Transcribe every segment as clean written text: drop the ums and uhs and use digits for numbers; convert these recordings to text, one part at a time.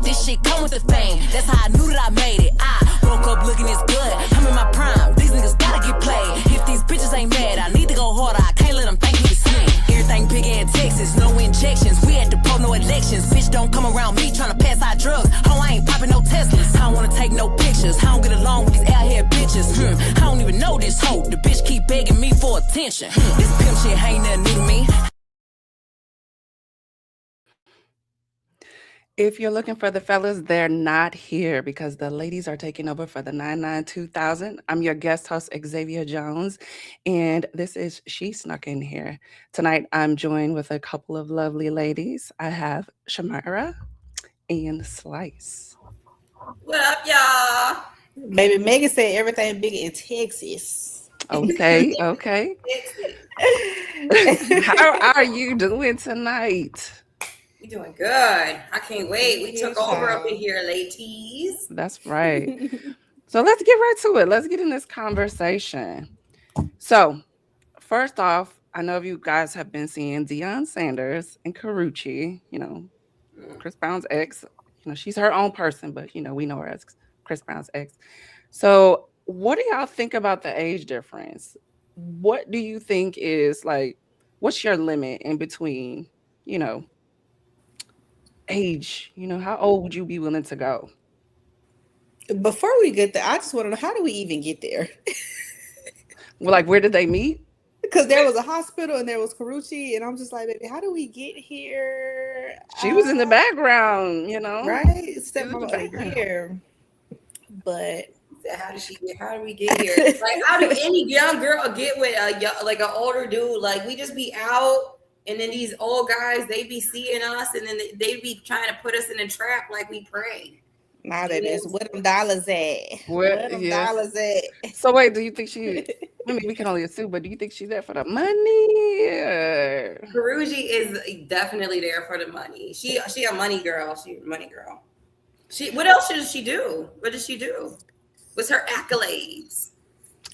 This shit come with the fame. That's how I knew that I made it. I woke up looking this good. I'm in my prime. These niggas gotta get played. If these bitches ain't mad, I need to go harder. I can't let them think we the same. Everything big in Texas, no injections. We at the pro, no elections. Bitch don't come around me trying to pass out drugs. Oh, I ain't popping no Teslas. I don't wanna take no pictures. I don't get along with these out here bitches. I don't even know this hoe. The bitch keep begging me for attention. This pimp shit ain't nothing new to me. If you're looking for the fellas, they're not here because the ladies are taking over for the 99-2000. I'm your guest host, Xavier Jones, and this is She Snuck in Here. Tonight, I'm joined with a couple of lovely ladies. I have Shamira and Slice. What up, y'all? Baby Megan said everything big in Texas. Okay. How are you doing tonight? We doing good. I can't wait. We took over up in here, ladies. That's right. So let's get right to it. Let's get in this conversation. So, first off, I know you guys have been seeing Deion Sanders and Karuchi, Chris Brown's ex. She's her own person, but, we know her as Chris Brown's ex. So, what do y'all think about the age difference? What do you think is what's your limit in between, age? How old would you be willing to go? Before we get there, I just want to know, how do we even get there? Well, where did they meet? Because there was a hospital and there was Karuchi, and I'm just like, baby, how do we get here? She was in the background, right? Step over here, but how do we get here? How do any young girl get with an older dude? We just be out. And then these old guys, they be seeing us, and then they be trying to put us in a trap like we pray. Nah, that is where them dollars at. Where them dollars at? So wait, do you think she? I mean, we can only assume, but do you think she's there for the money? Karuji is definitely there for the money. She a money girl. She a money girl. What else does she do? What does she do? What's her accolades?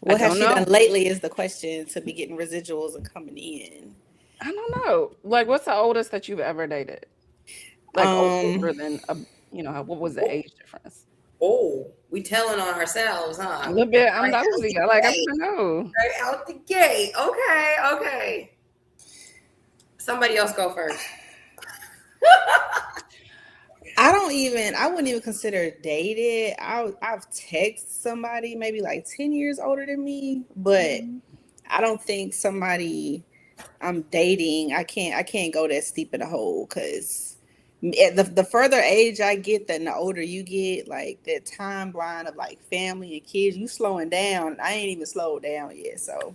What has she done lately is the question, to be getting residuals and coming in. I don't know. What's the oldest that you've ever dated? Older than what was the age difference? Oh, we telling on ourselves, huh? A little bit. I'm nosy. I want to know. Right out the gate. Okay. Somebody else go first. I wouldn't even consider dated. I've texted somebody maybe 10 years older than me, but I don't think somebody I'm dating, I can't go that steep in the hole, because the further age I get, then the older you get, that timeline of family and kids, you slowing down. I ain't even slowed down yet, so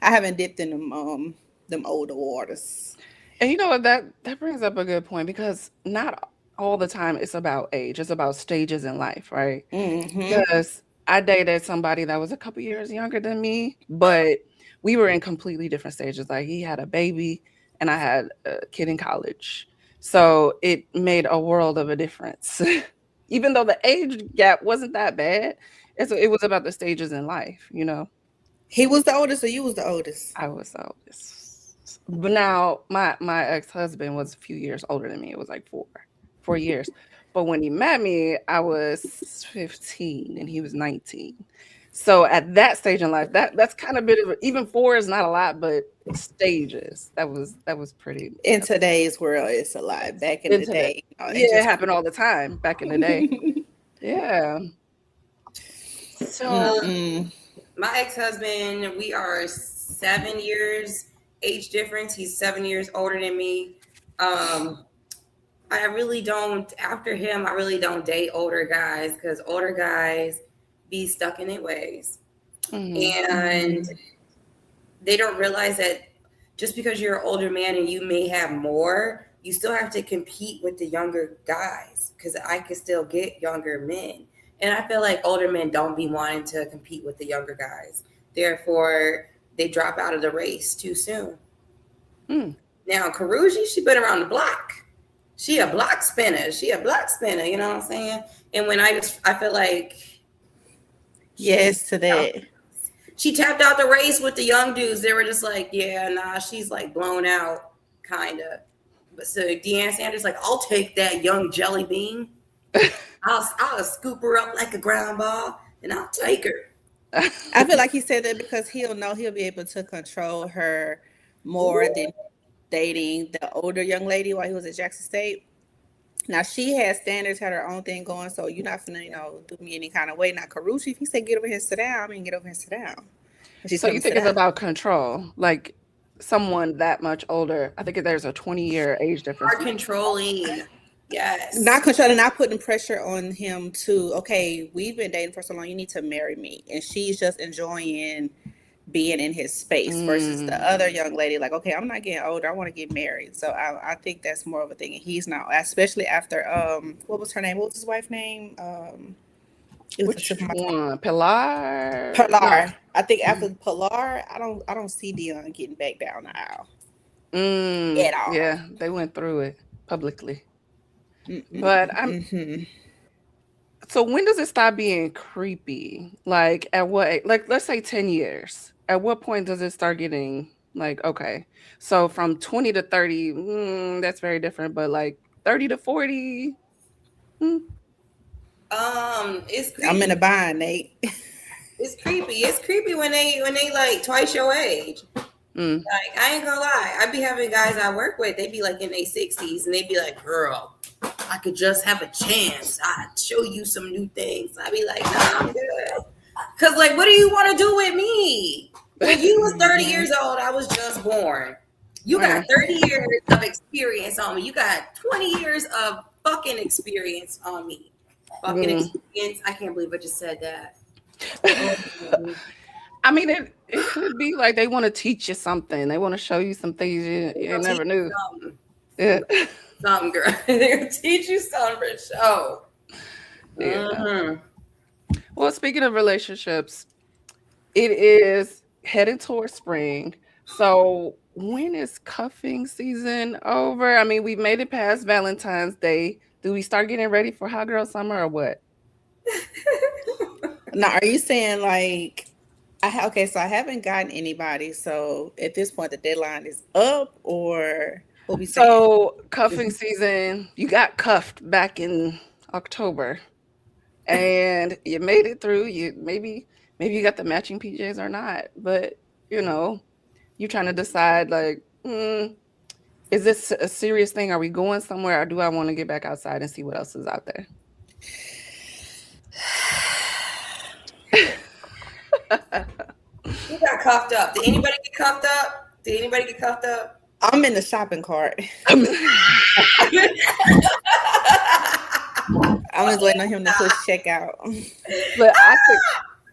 I haven't dipped in them older waters. And you know what, that brings up a good point, because not all the time it's about age. It's about stages in life, right? Mm-hmm. Because I dated somebody that was a couple years younger than me, but we were in completely different stages. He had a baby and I had a kid in college. So it made a world of a difference. Even though the age gap wasn't that bad, it was about the stages in life, He was the oldest or you was the oldest? I was the oldest. But now my ex-husband was a few years older than me. It was 4 years. But when he met me, I was 15 and he was 19. So at that stage in life, that's kind of a bit of even 4 is not a lot, but stages. That was pretty. In today's world, it's a lot. Back in the day, it happened all the time back in the day. Yeah. So my ex-husband, we are 7 years age difference. He's 7 years older than me. I really don't. After him, I really don't date older guys, because older guys be stuck in their ways. And they don't realize that just because you're an older man and you may have more, you still have to compete with the younger guys, because I can still get younger men. And I feel like older men don't be wanting to compete with the younger guys. Therefore, they drop out of the race too soon. Now, Karuji, she been around the block. She a block spinner. You know what I'm saying? And when I feel like, yes to that. She tapped out the race with the young dudes. They were just she's blown out, kind of. But so Deion Sanders, I'll take that young jelly bean. I'll scoop her up like a ground ball, and I'll take her. I feel like he said that because he'll know he'll be able to control her more than dating the older young lady while he was at Jackson State. Now she had standards, had her own thing going, so you're not finna, do me any kind of way. Now Karuchi, if he said get over here and sit down, I mean get over here and sit down. And she's So you gonna sit think it's down. about control, like someone that much older. I think there's a 20-year age difference. Are controlling. Yes. Not controlling, not putting pressure on him to, okay, we've been dating for so long, you need to marry me. And she's just enjoying being in his space versus the other young lady, like, okay, I'm not getting older, I want to get married. So I think that's more of a thing. And he's not, especially after what was her name? What was his wife's name? It was Which one? Pilar? Pilar. No. I think after Pilar, I don't see Dion getting back down the aisle at all. Yeah, they went through it publicly. But so when does it stop being creepy? Like at what? Like let's say 10 years. At what point does it start getting like okay? So from 20 to 30, that's very different. But like 30 to 40. It's creepy. I'm in a bind, Nate. It's creepy. It's creepy when they like twice your age. Like I ain't gonna lie, I be having guys I work with. They be like in their 60s, and they be like, "Girl, I could just have a chance. I'd show you some new things." I be like, "Nah, I'm good." Cause like, what do you want to do with me? When you was 30 years old, I was just born. You got 30 years of experience on me. You got 20 years of fucking experience on me. Fucking experience. I can't believe I just said that. I mean, it could be like they want to teach you something. They want to show you some things you never knew. Yeah. Something, girl. They'll teach you something for sure. Yeah. Well, speaking of relationships, it is headed towards spring. So when is cuffing season over? I mean, we've made it past Valentine's Day. Do we start getting ready for hot girl summer or what? Now, are you saying like, so I haven't gotten anybody. So at this point, the deadline is up, or what we saying? So cuffing season, you got cuffed back in October, and you made it through. You maybe you got the matching PJs or not, but you're trying to decide like, is this a serious thing? Are we going somewhere, or do I want to get back outside and see what else is out there? You got cuffed up. Did anybody get cuffed up? I'm in the shopping cart. I'm just waiting on him to push checkout. But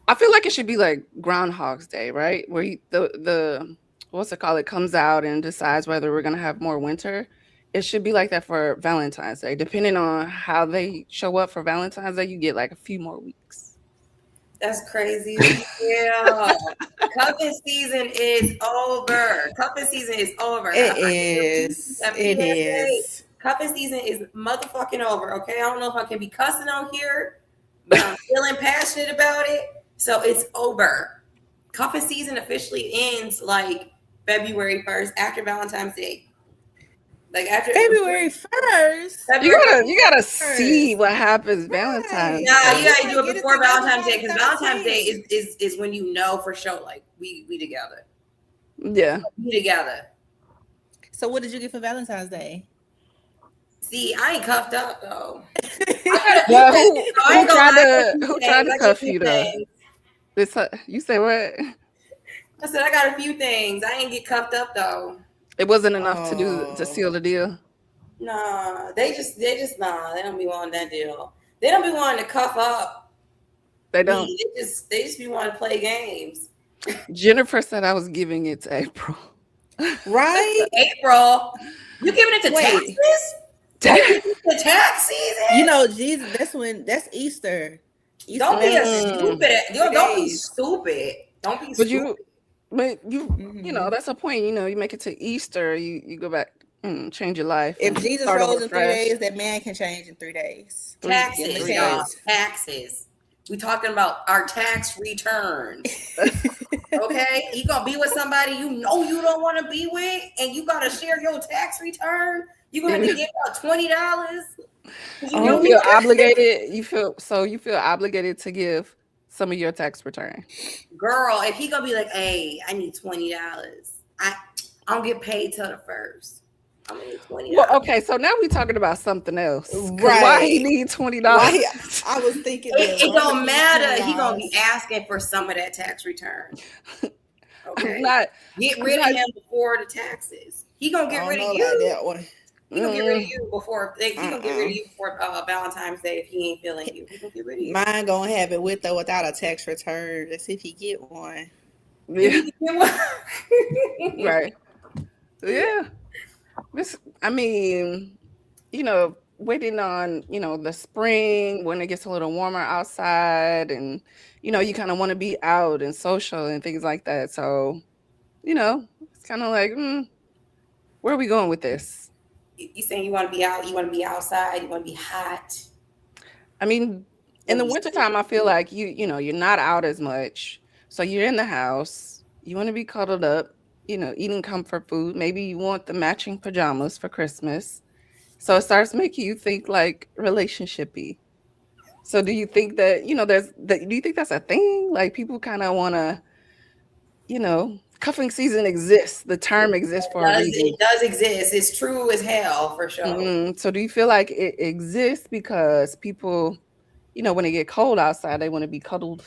I feel like it should be like Groundhog's Day, right? Where the what's it called? It comes out and decides whether we're gonna have more winter. It should be like that for Valentine's Day. Depending on how they show up for Valentine's Day, you get like a few more weeks. That's crazy. Yeah. Cuffing season is over. Cuffing season is over. It is. Cuffing season is motherfucking over. Okay. I don't know if I can be cussing on here, but I'm feeling passionate about it. So it's over. Cuffing season officially ends like February 1st after Valentine's Day. Like after February 1st. You gotta see what happens Valentine's. Yeah, you gotta do it before Valentine's Day, because Valentine's Day is when you know for sure, like we together. Yeah. We together. So what did you get for Valentine's Day? See, I ain't cuffed up though. Who tried to cuff you though? You say what? I said I got a few things. I ain't get cuffed up though. It wasn't enough to seal the deal. Nah, they just They don't be wanting that deal. They don't be wanting to cuff up. They don't. They just be wanting to play games. Jennifer said I was giving it to April. Right? April, you giving it to taxes? The tax season? Jesus, that's Easter. Don't be stupid. Don't be stupid. Don't be stupid. But that's a point. You make it to Easter, you go back, change your life. If Jesus rose in 3 days, that man can change in 3 days. Taxes, y'all. Taxes. We talking about our tax returns. Okay? You gonna be with somebody you don't want to be with, and you gotta share your tax return. You gonna have to give out $20. 'Cause You me. feel obligated. You feel obligated to give some of your tax return. Girl, if he gonna be like, hey, I need $20. I don't get paid till the first. I'm gonna need Well, $20. okay, so now we're talking about something else. Cause why he Right. need $20? Why? I was thinking that. It Why don't he matter. He gonna be $20? asking for some of that tax return. I'm Okay. not. Get I'm rid of not. him before the taxes. He gonna I get don't rid of know about you. that one. He gonna get rid of Mm, you before he gonna get rid of you before Valentine's Day if he ain't feeling you. He gonna get rid of you. Mine gonna have it with or without a tax return. Let's see if he get one. You yeah. need to get one. Right. Yeah. I mean, waiting on, the spring when it gets a little warmer outside and, you kind of want to be out and social and things like that. So, it's kind of like, where are we going with this? You saying you want to be out? You want to be outside? You want to be hot? I mean, You in the want to be wintertime, I feel like you're not out as much. So you're in the house. You want to be cuddled up, eating comfort food. Maybe you want the matching pajamas for Christmas. So it starts making you think like relationshipy. So do you think that, do you think that's a thing? Like people kind of want to, cuffing season exists. The term exists for a reason. It does exist. It's true as hell for sure. So do you feel like it exists because people, when they get cold outside, they want to be cuddled?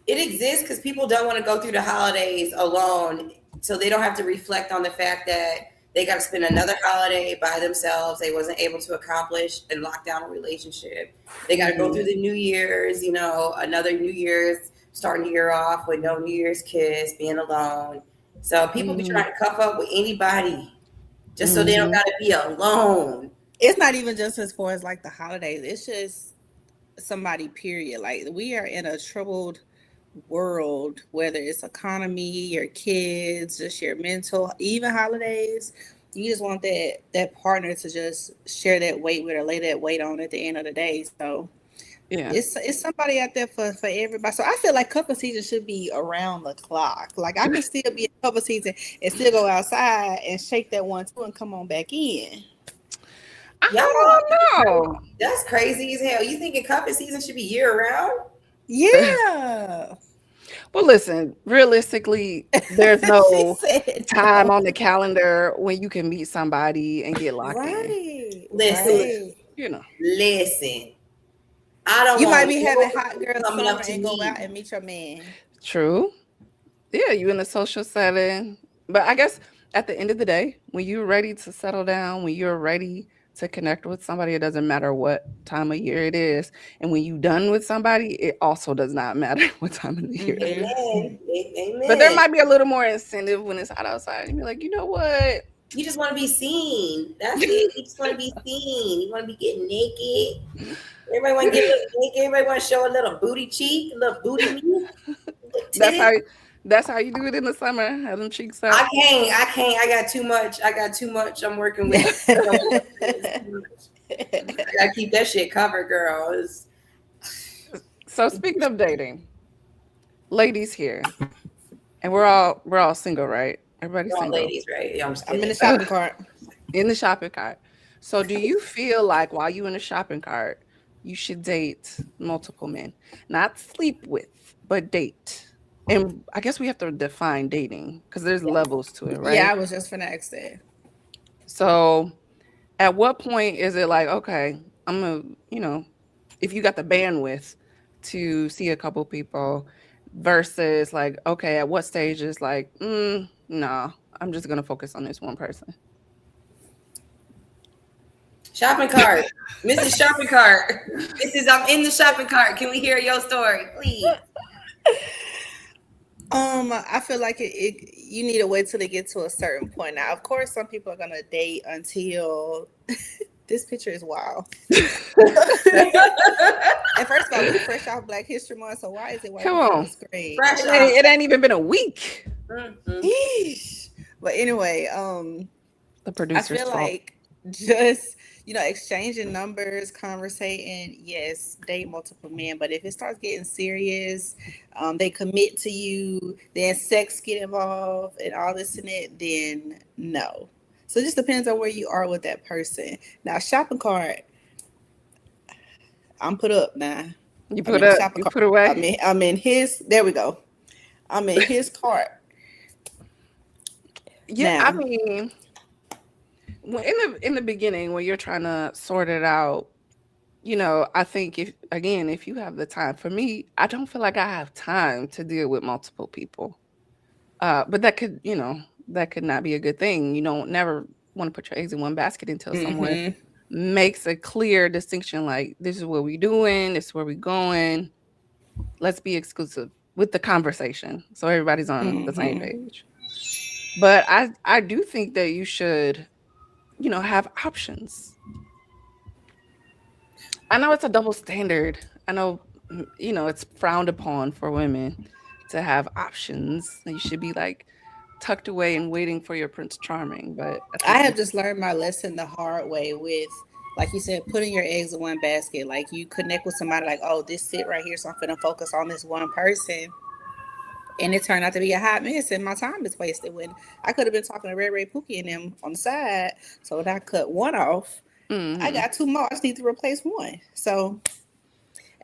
It exists because people don't want to go through the holidays alone, so they don't have to reflect on the fact that they got to spend another holiday by themselves. They wasn't able to accomplish and lock down a relationship. They got to go through the New Year's, another New Year's, starting the year off with no New Year's kiss, being alone. So people be trying to cuff up with anybody just so they don't got to be alone. It's not even just as far as like the holidays. It's just somebody, period. Like we are in a troubled world, whether it's economy, your kids, just your mental, even holidays. You just want that partner to just share that weight with or lay that weight on at the end of the day. So Yeah. it's somebody out there for everybody. So I feel like couple season should be around the clock. Like I can still be in couple season and still go outside and shake that one too and come on back in. I don't know. That's crazy as hell. You thinking cuffing season should be year round? Yeah. Well, listen, realistically, there's no time on the calendar when you can meet somebody and get locked in. Listen. Listen. I don't. You might be having hot girl coming summer up to and go me. out and meet your man. True. Yeah, you in a social setting. But I guess at the end of the day, when you're ready to settle down, when you're ready to connect with somebody, it doesn't matter what time of year it is. And when you're done with somebody, it also does not matter what time of the year it is. Amen. Amen. But there might be a little more incentive when it's hot outside. You'd be like, you know what? You just want to be seen. That's it. You just want to be seen. You want to be getting naked. Everybody want to get a little naked. Everybody want to show a little booty cheek, a little booty meat. That's how you do it in the summer. Have them cheeks out. I can't. I got too much. I'm working with. I gotta keep that shit covered, girls. So speaking of dating, ladies here, and we're all single, right? Everybody's We're all single. ladies, right? Yeah, I'm in the shopping cart. In the shopping cart. So do you feel like while you in the shopping cart, you should date multiple men? Not sleep with, but date. And I guess we have to define dating because there's levels to it, right? Yeah, I was just finna ask that. So at what point is it like, okay, I'm gonna, if you got the bandwidth to see a couple people versus like, okay, at what stage is like, no, I'm just gonna focus on this one person. Shopping cart. Mrs. Shopping Cart. I'm in the shopping cart. Can we hear your story, please? I feel like you need to wait till they get to a certain point. Now, of course, some people are gonna date until this picture is wild. And first of all, we're fresh off Black History Month, so why is it white on the screen? It ain't even been a week. Mm-hmm. But anyway, the producer's I feel fault. like just exchanging numbers, conversating, yes, date multiple men. But if it starts getting serious, they commit to you, then sex get involved and all this and that, then no. So it just depends on where you are with that person. Now, shopping cart, I'm put up now. You I'm put in the up, shopping you cart. put away. I'm in his. There we go. I'm in his cart Yeah, I now. mean, in the beginning when you're trying to sort it out, I think if you have the time, for me, I don't feel like I have time to deal with multiple people. But that could not be a good thing. You don't never want to put your eggs in one basket until someone Hmm. makes a clear distinction, like this is what we're doing, this is where we're going. Let's be exclusive with the conversation so everybody's on the same Hmm. page. But I do think that you should, have options. I know it's a double standard. I know, it's frowned upon for women to have options. You should be like tucked away and waiting for your Prince Charming. But I I think have just learned my lesson the hard way with, like you said, putting your eggs in one basket. Like you connect with somebody, like, oh, this sit right here, so I'm gonna focus on this one person, and it turned out to be a hot mess, and my time is wasted. When I could have been talking to Ray Ray Pookie and them on the side, so when I cut one off, I mhm. got two more. I just need to replace one. So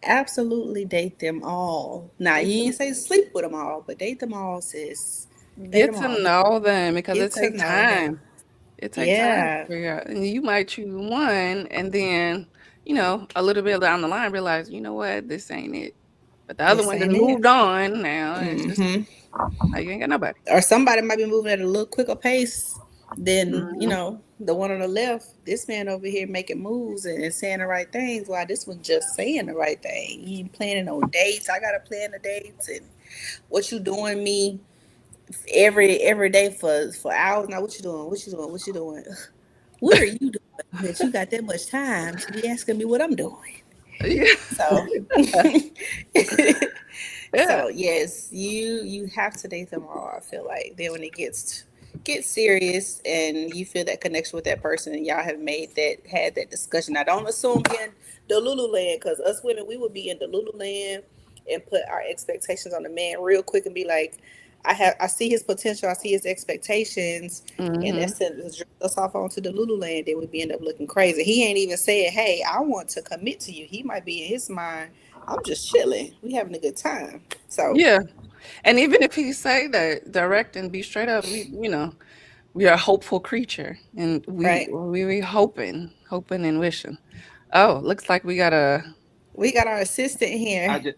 absolutely date them all. Now you ain't say sleep with them all, but date them all, sis. Date Get them to all. know them because Get it to takes know them. time. It takes time to Yeah. figure out. And you might choose one and then, a little bit down the line realize, you know what, this ain't it. But the other This one ain't done it. moved on now. It's just Hmm. now you ain't got nobody. Or somebody might be moving at a little quicker pace than Mhm. the one on the left. This man over here making moves and saying the right things, while this one just saying the right thing. He ain't planning on dates. I gotta plan the dates and what you doing me every day for hours. Now what you doing? What you doing? What you doing? What are you doing that you got that much time to be asking me what I'm doing? Yeah. So Yeah. so yes, you have to date them all. I feel like then when it gets serious and you feel that connection with that person and y'all have had that discussion. Now don't assume be in the Lululand, because us women we would be in the Lululand and put our expectations on the man real quick and be like, I see his potential, I see his expectations, and Mhm. that sends us off onto the Lululand. Then we end up looking crazy. He ain't even said, "Hey, I want to commit to you." He might be in his mind, "I'm just chilling. We having a good time." So, Yeah. And even if he say that direct and be straight up, we are a hopeful creature and right, we hoping and wishing. Oh, looks like we got a we got our assistant I here. just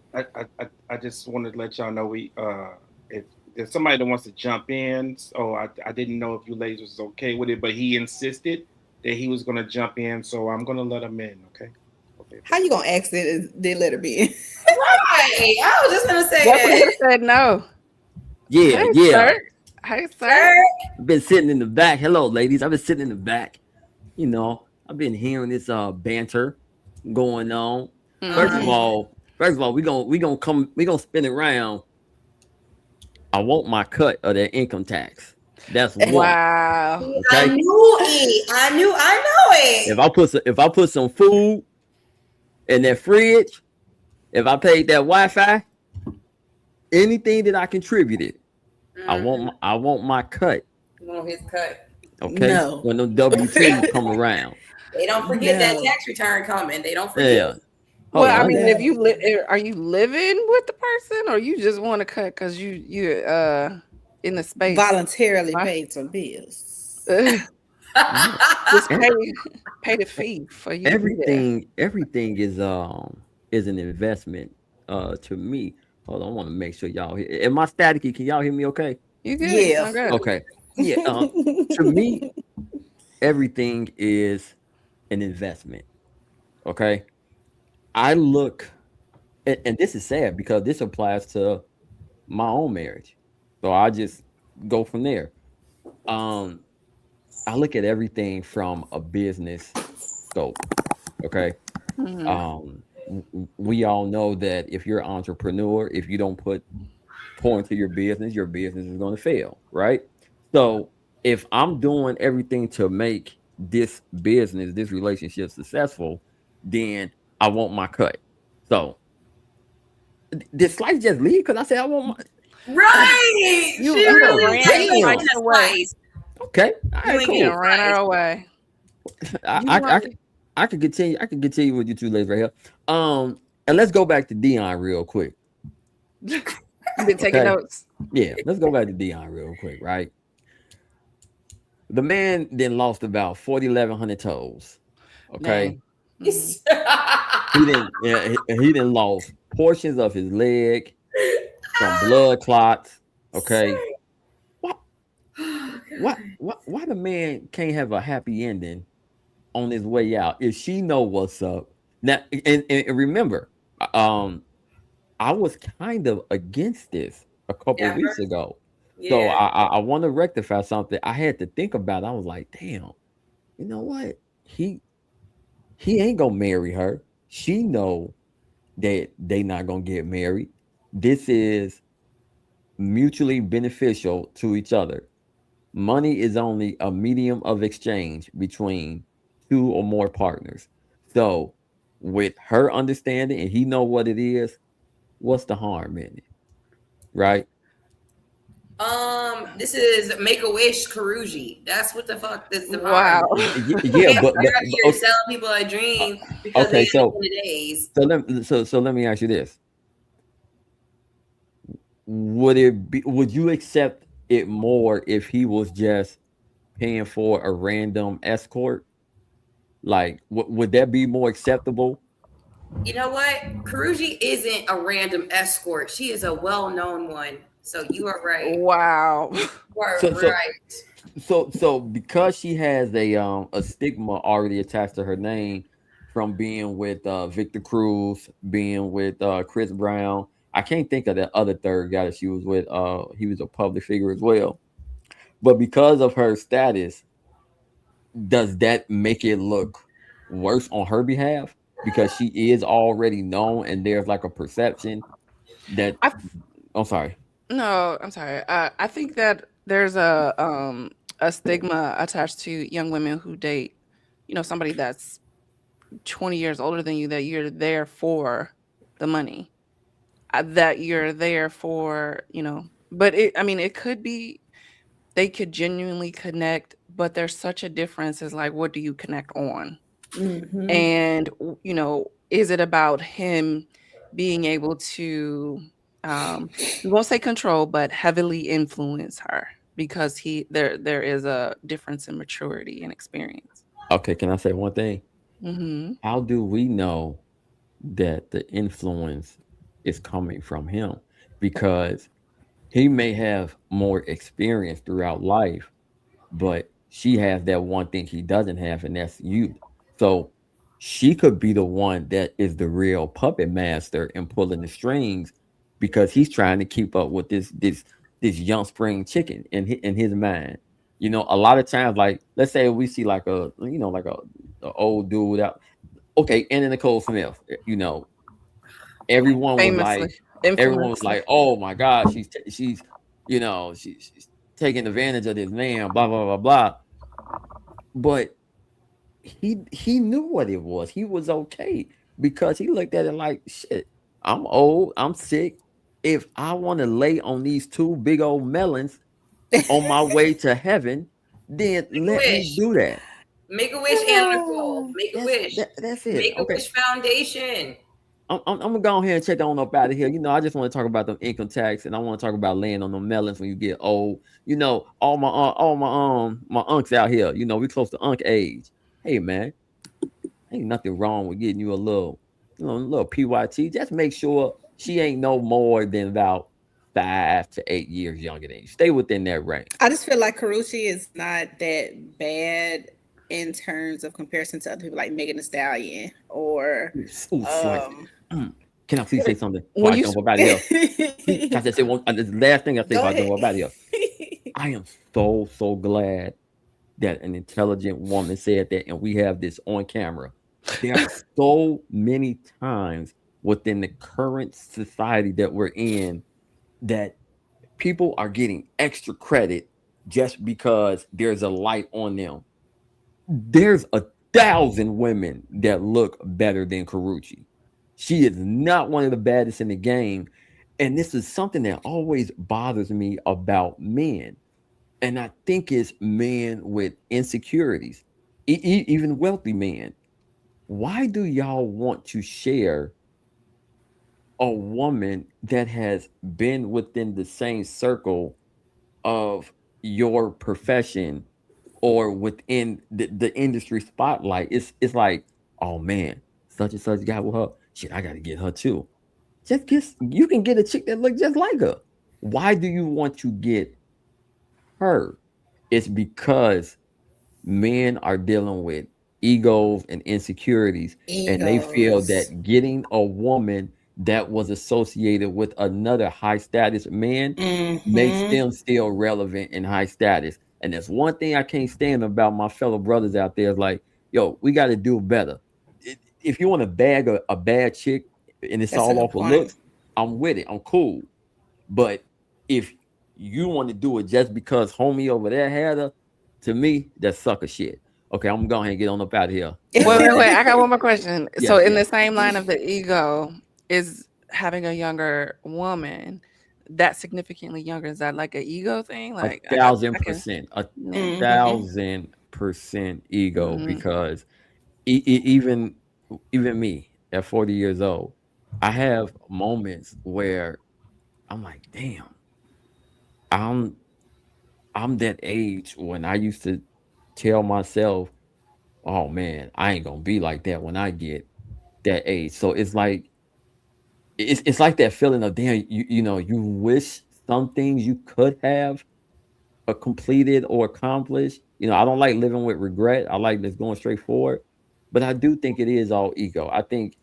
I just wanted to let y'all know if there's somebody that wants to jump in. So I didn't know if you ladies was okay with it, but he insisted that he was gonna jump in, so I'm gonna let him in. Okay. Okay. How you gonna ask it? They let her be in? Right. I was just gonna say definitely would that. have said no. Yeah, Hey, yeah. sir. Hey, sir. Sir. Been sitting in the back. Hello, ladies. I've been sitting in the back. I've been hearing this banter going on. First of Mhm. Mm-hmm. all, we gonna spin it around. I want my cut of that income tax. That's one. Wow. I Okay. knew it. I know it. If I put some food in that fridge, if I paid that Wi-Fi, anything that I contributed, Mm-hmm. I want my cut. On his cut. Okay. No, When the W-2s come around. They don't forget that no, tax return coming. They don't forget. Yeah. Hold Well, I on. mean, if no. are you living with the person or you just want to cut because you in the space? Voluntarily Why? paid some bills. Yeah. Just E- pay the fee for you to be there. everything is an investment to me. Hold on, I want to make sure y'all hear. Am I staticky? Can y'all hear me okay? You good? You Yeah. sound good. Okay. Yeah. To me, everything is an investment. Okay. I look, and this is sad because this applies to my own marriage. So I just go from there. Um, I look at everything from a business scope. Okay. Mhm. We all know that if you're an entrepreneur, if you don't put pour into your business is going to fail, right? So if I'm doing everything to make this business, this relationship successful, then I want my cut. So did Slice just leave? Because I said I want my Right. She You done really oh yeah, ran you ain't damn. getting Slice a away. slice. Okay, all You right, ain't He getting done cool. ran her fries. away. I, You I, I, right. I could continue. I could continue with you two ladies right here. And let's go back to Dion real quick. You been taking Okay, notes. yeah, let's go back to Dion real quick. Right, the man then lost about 4,100 toes. Okay, Dang. Hmm. he didn't. Yeah, he didn't lost portions of his leg from blood clots. Okay, what? Oh, What? God. Why the man can't have a happy ending on his way out if she know what's up now? And remember, um, I was kind of against this a couple Yeah, weeks ago, so yeah. I want to rectify something. I had to think about it. I was like, damn, you know what? He ain't gonna marry her. She know that they not gonna get married. This is mutually beneficial to each other. Money is only a medium of exchange between two or more partners. So, with her understanding and he know what it is, what's the harm in it, right? This is Make a Wish Karuji. That's what the fuck is the harm. Wow. You Yeah, can't be out here okay, selling people a dream because they okay. in the end of the days. So let me ask you this: would you accept it more if he was just paying for a random escort? Like, would that be more acceptable? You know what? Karuji isn't a random escort. She is a well-known one. So you are right. Wow. You are So so right. so because she has a stigma already attached to her name from being with Victor Cruz, being with Chris Brown. I can't think of the other third guy that she was with. He was a public figure as well. But because of her status, does that make it look worse on her behalf? Because she is already known and there's like a perception that I I'm sorry. no, I'm sorry. I think that there's a stigma attached to young women who date, somebody that's 20 years older than you, that you're there for the money. That you're there for, but I mean, it could be they could genuinely connect, but there's such a difference as like what do you connect on? Hmm. And is it about him being able to we won't say control, but heavily influence her because there is a difference in maturity and experience. Okay, can I say one thing? Hmm. How do we know that the influence is coming from him? Because he may have more experience throughout life, but she has that one thing he doesn't have, and that's youth. So she could be the one that is the real puppet master and pulling the strings because he's trying to keep up with this young spring chicken in his mind. A lot of times, like let's say we see like a old dude out. Okay, Anna Nicole Smith. Everyone was Famously, like, everyone was infamously. like, oh my God, she's taking advantage of this man, blah blah blah blah. But he knew what it was. He was okay because he looked at it like shit. I'm old. I'm sick. If I want to lay on these two big old melons on my way to heaven, then Make a let me wish. do that. Make a wish, Anna Nicole. Make a wish. That's it. Make a Okay. wish foundation. I'm gonna go ahead and check on up out of here. I just want to talk about the income tax, and I want to talk about laying on the melons when you get old. All my unks out here. We close to unk age. Hey man, ain't nothing wrong with getting you a little PYT. Just make sure she ain't no more than about 5 to 8 years younger than you. Stay within that range. I just feel like Karuchi is not that bad in terms of comparison to other people like Megan Thee Stallion or Ooh, slice. um Can I please say something before When I you jump up out of here? Can I just say one? The last thing I say go before I ahead. jump up out of here. I am so glad that an intelligent woman said that, and we have this on camera. There are so many times within the current society that we're in that people are getting extra credit just because there's a light on them. There's 1,000 women that look better than Karuchi. She is not one of the baddest in the game. And this is something that always bothers me about men. And I think it's men with insecurities, even wealthy men. Why do y'all want to share a woman that has been within the same circle of your profession or within the industry spotlight? It's like, oh man, such and such got with her. Shit, I gotta get her too. Just get you can get a chick that look just like her. Why do you want to get her? It's because men are dealing with egos and insecurities, and they feel Egos. that getting a woman that was associated with another high status man makes Mm-hmm. them still relevant and high status. And that's one thing I can't stand about my fellow brothers out there is like, yo, we got to do better. If you want to bag a bad chick and it's That's a all good off of point. looks, I'm with it. I'm cool. But if you want to do it just because homie over there had her, to me, that's sucker shit. Okay, I'm going to get on up out of here. Wait. I got one more question. So, Yes, in the yes. same line of the ego, is having a younger woman that significantly younger? Is that like an ego thing? A Like, thousand I can, percent, a yeah. Mm-hmm. 1,000% ego Mm, because even me at 40 years old, I have moments where I'm like, damn, I'm I'm that age when I used to tell myself, oh man, I ain't gonna be like that when I get that age. So it's like that feeling of damn, you wish some things you could have completed or accomplished. I don't like living with regret. I like just going straight forward. But I do think it is all ego. I think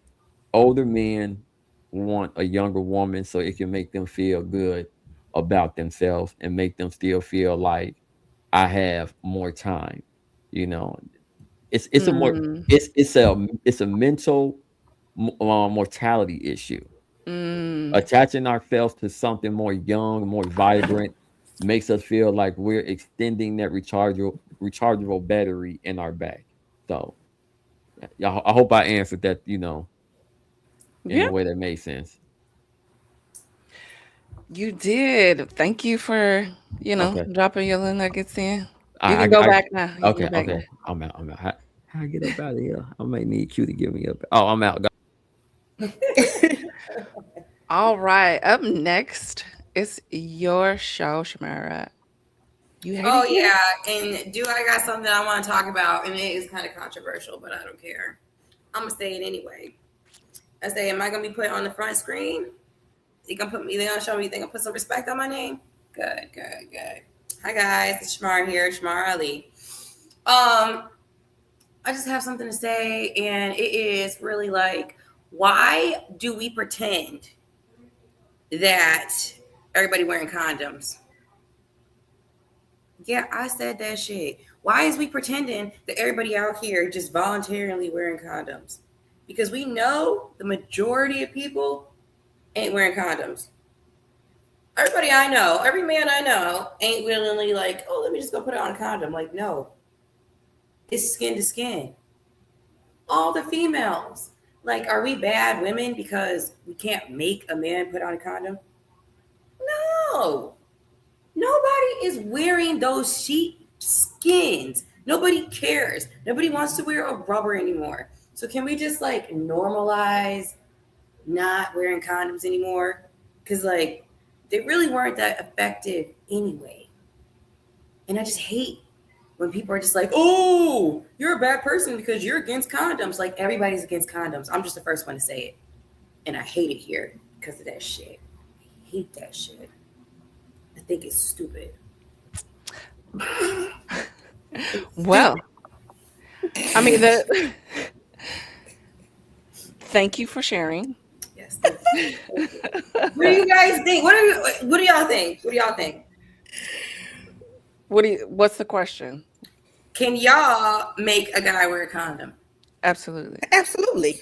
older men want a younger woman so it can make them feel good about themselves and make them still feel like I have more time. You know, it's a more mm, it's a mental mortality issue. mm. Attaching ourselves to something more young, more vibrant, makes us feel like we're extending that rechargeable battery in our back. So, yeah, I hope I answered that. In Yeah, a way that made sense. you did. Thank you for Okay. dropping your little nuggets in. You I, can I, go I back now. You can okay, go back now. okay. I'm out. How I get up out of here? I might need Q to give me up. Oh, I'm out. All right. Up next, it's your show, Shamara. You hate Oh it here? yeah, and do I got something I want to talk about, and it is kind of controversial, but I don't care. I'm gonna say it anyway. I say, am I gonna be put on the front screen? You gonna put me? They gonna show me? They gonna put some respect on my name? Good, good, good. Hi guys, it's Shamar here, Shamar Ali. I just have something to say, and it is really like, why do we pretend that everybody wearing condoms? Yeah, I said that shit. Why is we pretending that everybody out here just voluntarily wearing condoms? Because we know the majority of people ain't wearing condoms. Everybody I know, every man I know, ain't willingly like, oh, let me just go put on a condom. Like, no, it's skin to skin. All the females. Like, are we bad women because we can't make a man put on a condom? No. Nobody is wearing those sheep skins. Nobody cares. Nobody wants to wear a rubber anymore. So can we just like normalize not wearing condoms anymore? Because like they really weren't that effective anyway. And I just hate when people are just like, oh, you're a bad person because you're against condoms. Like everybody's against condoms. I'm just the first one to say it. And I hate it here because of that shit. I hate that shit. I think it's stupid. Well, I mean, thank you for sharing. Yes, thank you. Thank you. What do you guys think? What do y'all think? What do y'all think? What's the question? Can y'all make a guy wear a condom? Absolutely. Absolutely.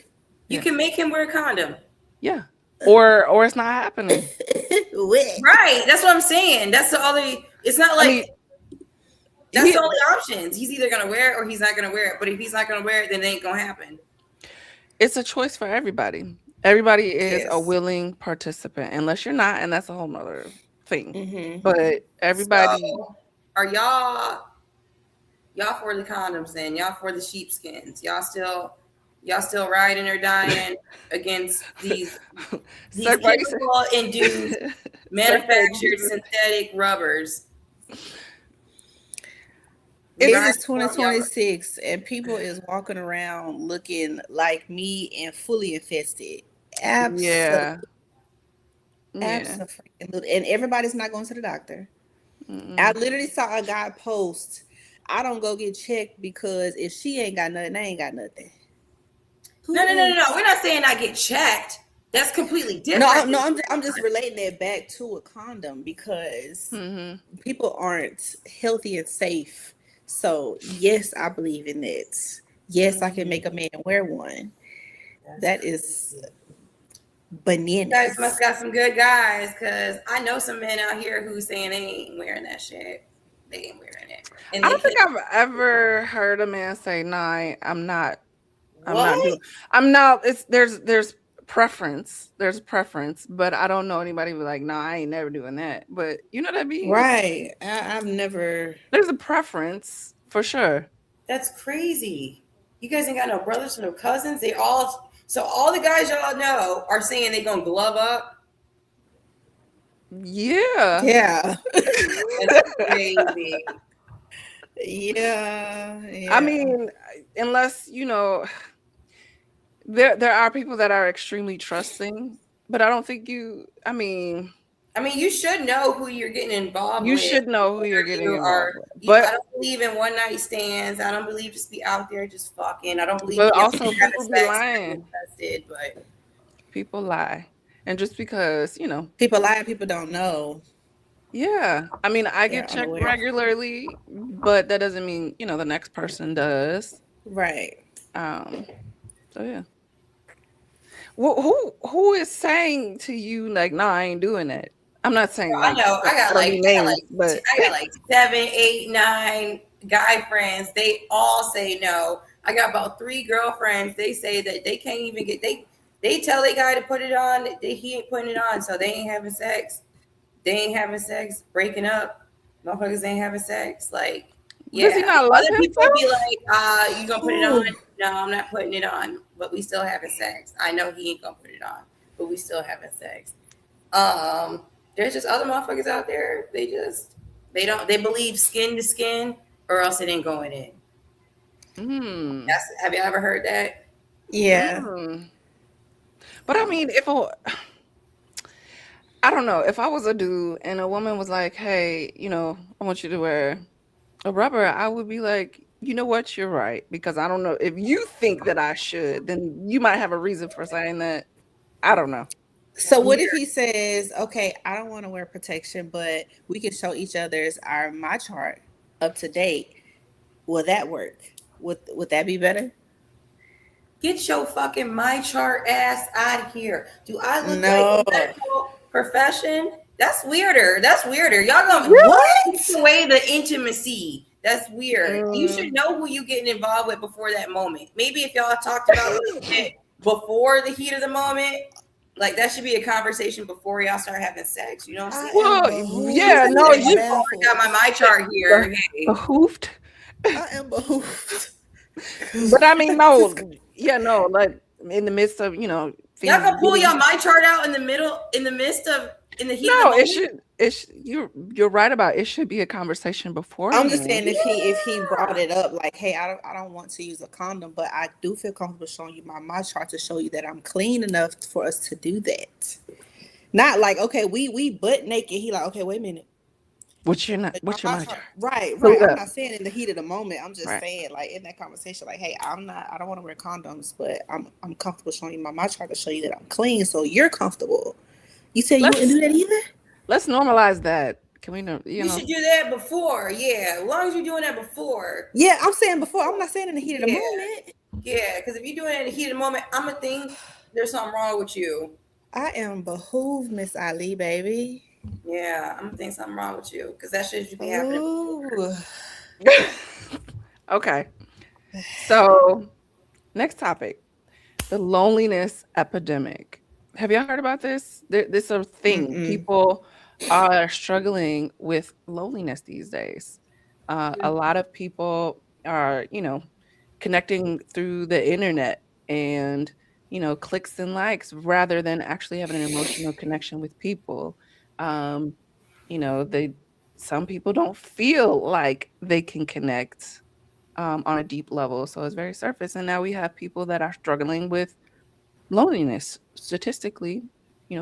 You Yeah. can make him wear a condom. Yeah. Or it's not happening. Right. That's what I'm saying. That's the only it's not like I mean, that's the only options. He's either gonna wear it or he's not gonna wear it. But if he's not gonna wear it, then it ain't gonna happen. it's a choice for everybody. Everybody is a Yes. willing participant, unless you're not, and that's a whole nother thing. Mm-hmm. But everybody, So are y'all for the condoms then? Y'all for the sheepskins? Y'all still riding or dying against these Cirque, why you say- chemical induced Cirque, manufactured synthetic rubbers? It We it's riding is for 'em, y'all. 2026 and people is walking around looking like me and fully infested. Absolutely. yeah, yeah. Absolutely. And everybody's not going to the doctor. I Mm-mm. literally saw a guy post, I don't go get checked because if she ain't got nothing, I ain't got nothing. No, Who no, no, no, is? no. We're not saying I get checked. That's completely No, different. I'm just relating that back to a condom because Mm-hmm. people aren't healthy and safe. So yes, I believe in that. Yes, I can make a man wear one. That is You guys bananas. must got some good guys, cause I know some men out here who's saying they ain't wearing that shit. They ain't wearing it, and I they don't think can't. I've ever heard a man say, "Nah, I'm not. I'm not What? doing. I'm not." It's there's preference. There's preference, but I don't know anybody who like, "Nah, I ain't never doing that." But you know what I mean? Right. I've never. There's a preference for sure. That's crazy. You guys ain't got no brothers or no cousins. They all. So all the guys y'all know are saying they gonna glove up. Yeah. Yeah. That's crazy. Yeah. I Yeah. mean, unless there are people that are extremely trusting, but I don't think you. I mean, I mean, you should know who you're getting involved you with should know who before you're getting you involved are. with, I but don't believe in one night stands. I don't believe just be out there just fucking. I don't believe but in also having people be sex to be lying. invested. But People lie, and just because People lie, people don't know. yeah. I mean, I get They're checked unaware. regularly, but that doesn't mean the next person does. Right. Um. So yeah. Who is saying to you like, "Nah, I ain't doing that." I'm not saying I like know I don't need names, but I got like 7, 8, 9 guy friends. They all say no. I got about 3 girlfriends. They say that they can't even get they tell a guy to put it on. He ain't putting it on, so they ain't having sex. They ain't having sex. Breaking up. Motherfuckers ain't having sex. Like, does he yeah. not love Other people be himself? like, you gonna put it on? Ooh. No, I'm not putting it on. But we still having sex. I know he ain't gonna put it on, but we still having sex. Um, there's just other motherfuckers out there. They believe skin to skin, or else it ain't going in. Hmm. Have you ever heard that? Yeah. Mm. But I mean, I don't know, if I was a dude and a woman was like, "Hey, I want you to wear a rubber," I would be like, "You know what? You're right." Because I don't know if you think that I should, then you might have a reason for saying that. I don't know. That's So what weird. if he says, okay, I don't want to wear protection, but we can show each other's our my chart up to date. Will that work? Would that be better? Get your fucking my chart ass out of here. Do I look like No. a medical profession? That's weirder. That's weirder. Y'all gonna take What? away the intimacy. That's weird. You should Mm. know who you getting involved with before that moment. Maybe if y'all talked about this shit before the heat of the moment, like that should be a conversation before y'all start having sex. You know what I'm I saying? am Well, You yeah, said no, behooved that, and you oh, I got baffled. my chart here. Hey, behooved. I am behooved. But I mean, no, yeah, no, like in the midst of y'all things gonna pull getting y'all my chart out in the middle, in the heat of the no, moment. you're right about it should be a conversation I'm just beforehand. saying if he brought Yeah. it up like, hey, I don't want to use a condom, but I do feel comfortable showing you my chart to show you that I'm clean enough for us to do that. Not like, okay, we butt naked. He like, okay, wait a minute. What's your My monitor? chart. Right, Fill right. it I'm up. not saying in the heat of the moment. I'm just Right. saying like in that conversation, like, hey, I don't want to wear condoms, but I'm comfortable showing you my chart to show you that I'm clean, so you're comfortable. You said you wouldn't Let's do that either? let's normalize that. Can we know, You should do that before. Yeah. As long as you're doing that before. Yeah, I'm saying before. I'm not saying in the heat of the Yeah. moment. Yeah. Because if you're doing it in the heat of the moment, I'm going to think there's something wrong with you. I am behooved, Miss Ali, baby. Yeah. I'm going to think something wrong with you. Because that shit should be happening before. Ooh. Okay. So, next topic, the loneliness epidemic. Have y'all heard about this? This is a thing. Mm-mm. People are struggling with loneliness these days. A lot of people are, connecting through the internet and, clicks and likes rather than actually having an emotional connection with people. Um, they some people don't feel like they can connect on a deep level, so it's very surface. And now we have people that are struggling with loneliness. Statistically,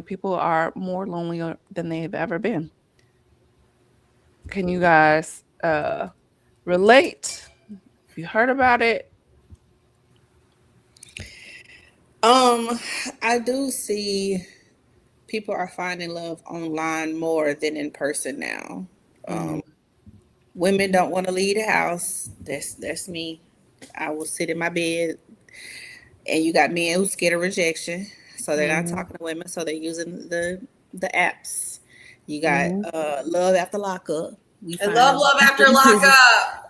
people are more lonely than they have ever been. Can you guys relate? You heard about it? Um, I do see people are finding love online more than in person now. Mhm. Women don't want to leave the house. That's me. I will sit in my bed, and you got men who scared of rejection, so they're not Mhm. talking to women. So they're using the apps. You got Mhm. love after lockup. We I love finding Love After people in prison. Lockup.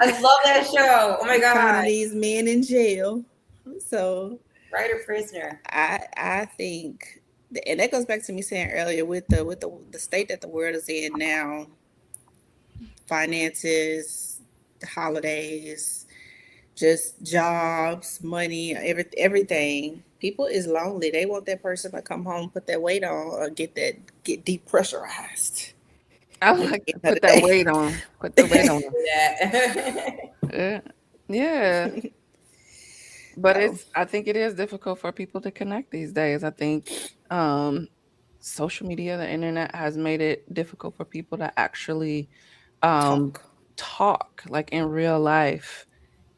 I love that show. Oh my We god. finding these men in jail. So Writer prisoner. I think, and that goes back to me saying earlier with the state that the world is in now, finances, holidays, just jobs, money, everything. People is lonely. They want that person to come home, put that weight on, or get depressurized I at the like end to of put the that day. weight on. Put the weight on. Yeah. Yeah. Yeah. But So I think it is difficult for people to connect these days. I think um social media, the internet has made it difficult for people to actually um talk. talk like in real life.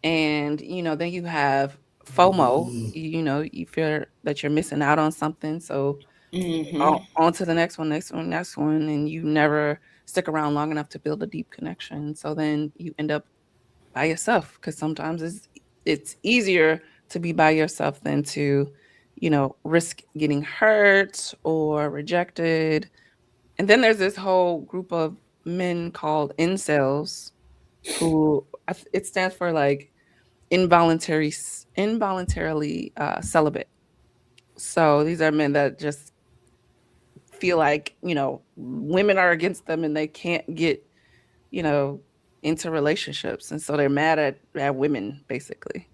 And then you have FOMO, you fear that you're missing out on something. So Mm-hmm. on to the next one, and you never stick around long enough to build a deep connection. So then you end up by yourself because sometimes it's easier to be by yourself than to, risk getting hurt or rejected. And then there's this whole group of men called incels who it stands for like involuntarily celibate. So these are men that just feel like women are against them and they can't get you know into relationships, and so they're mad at women basically.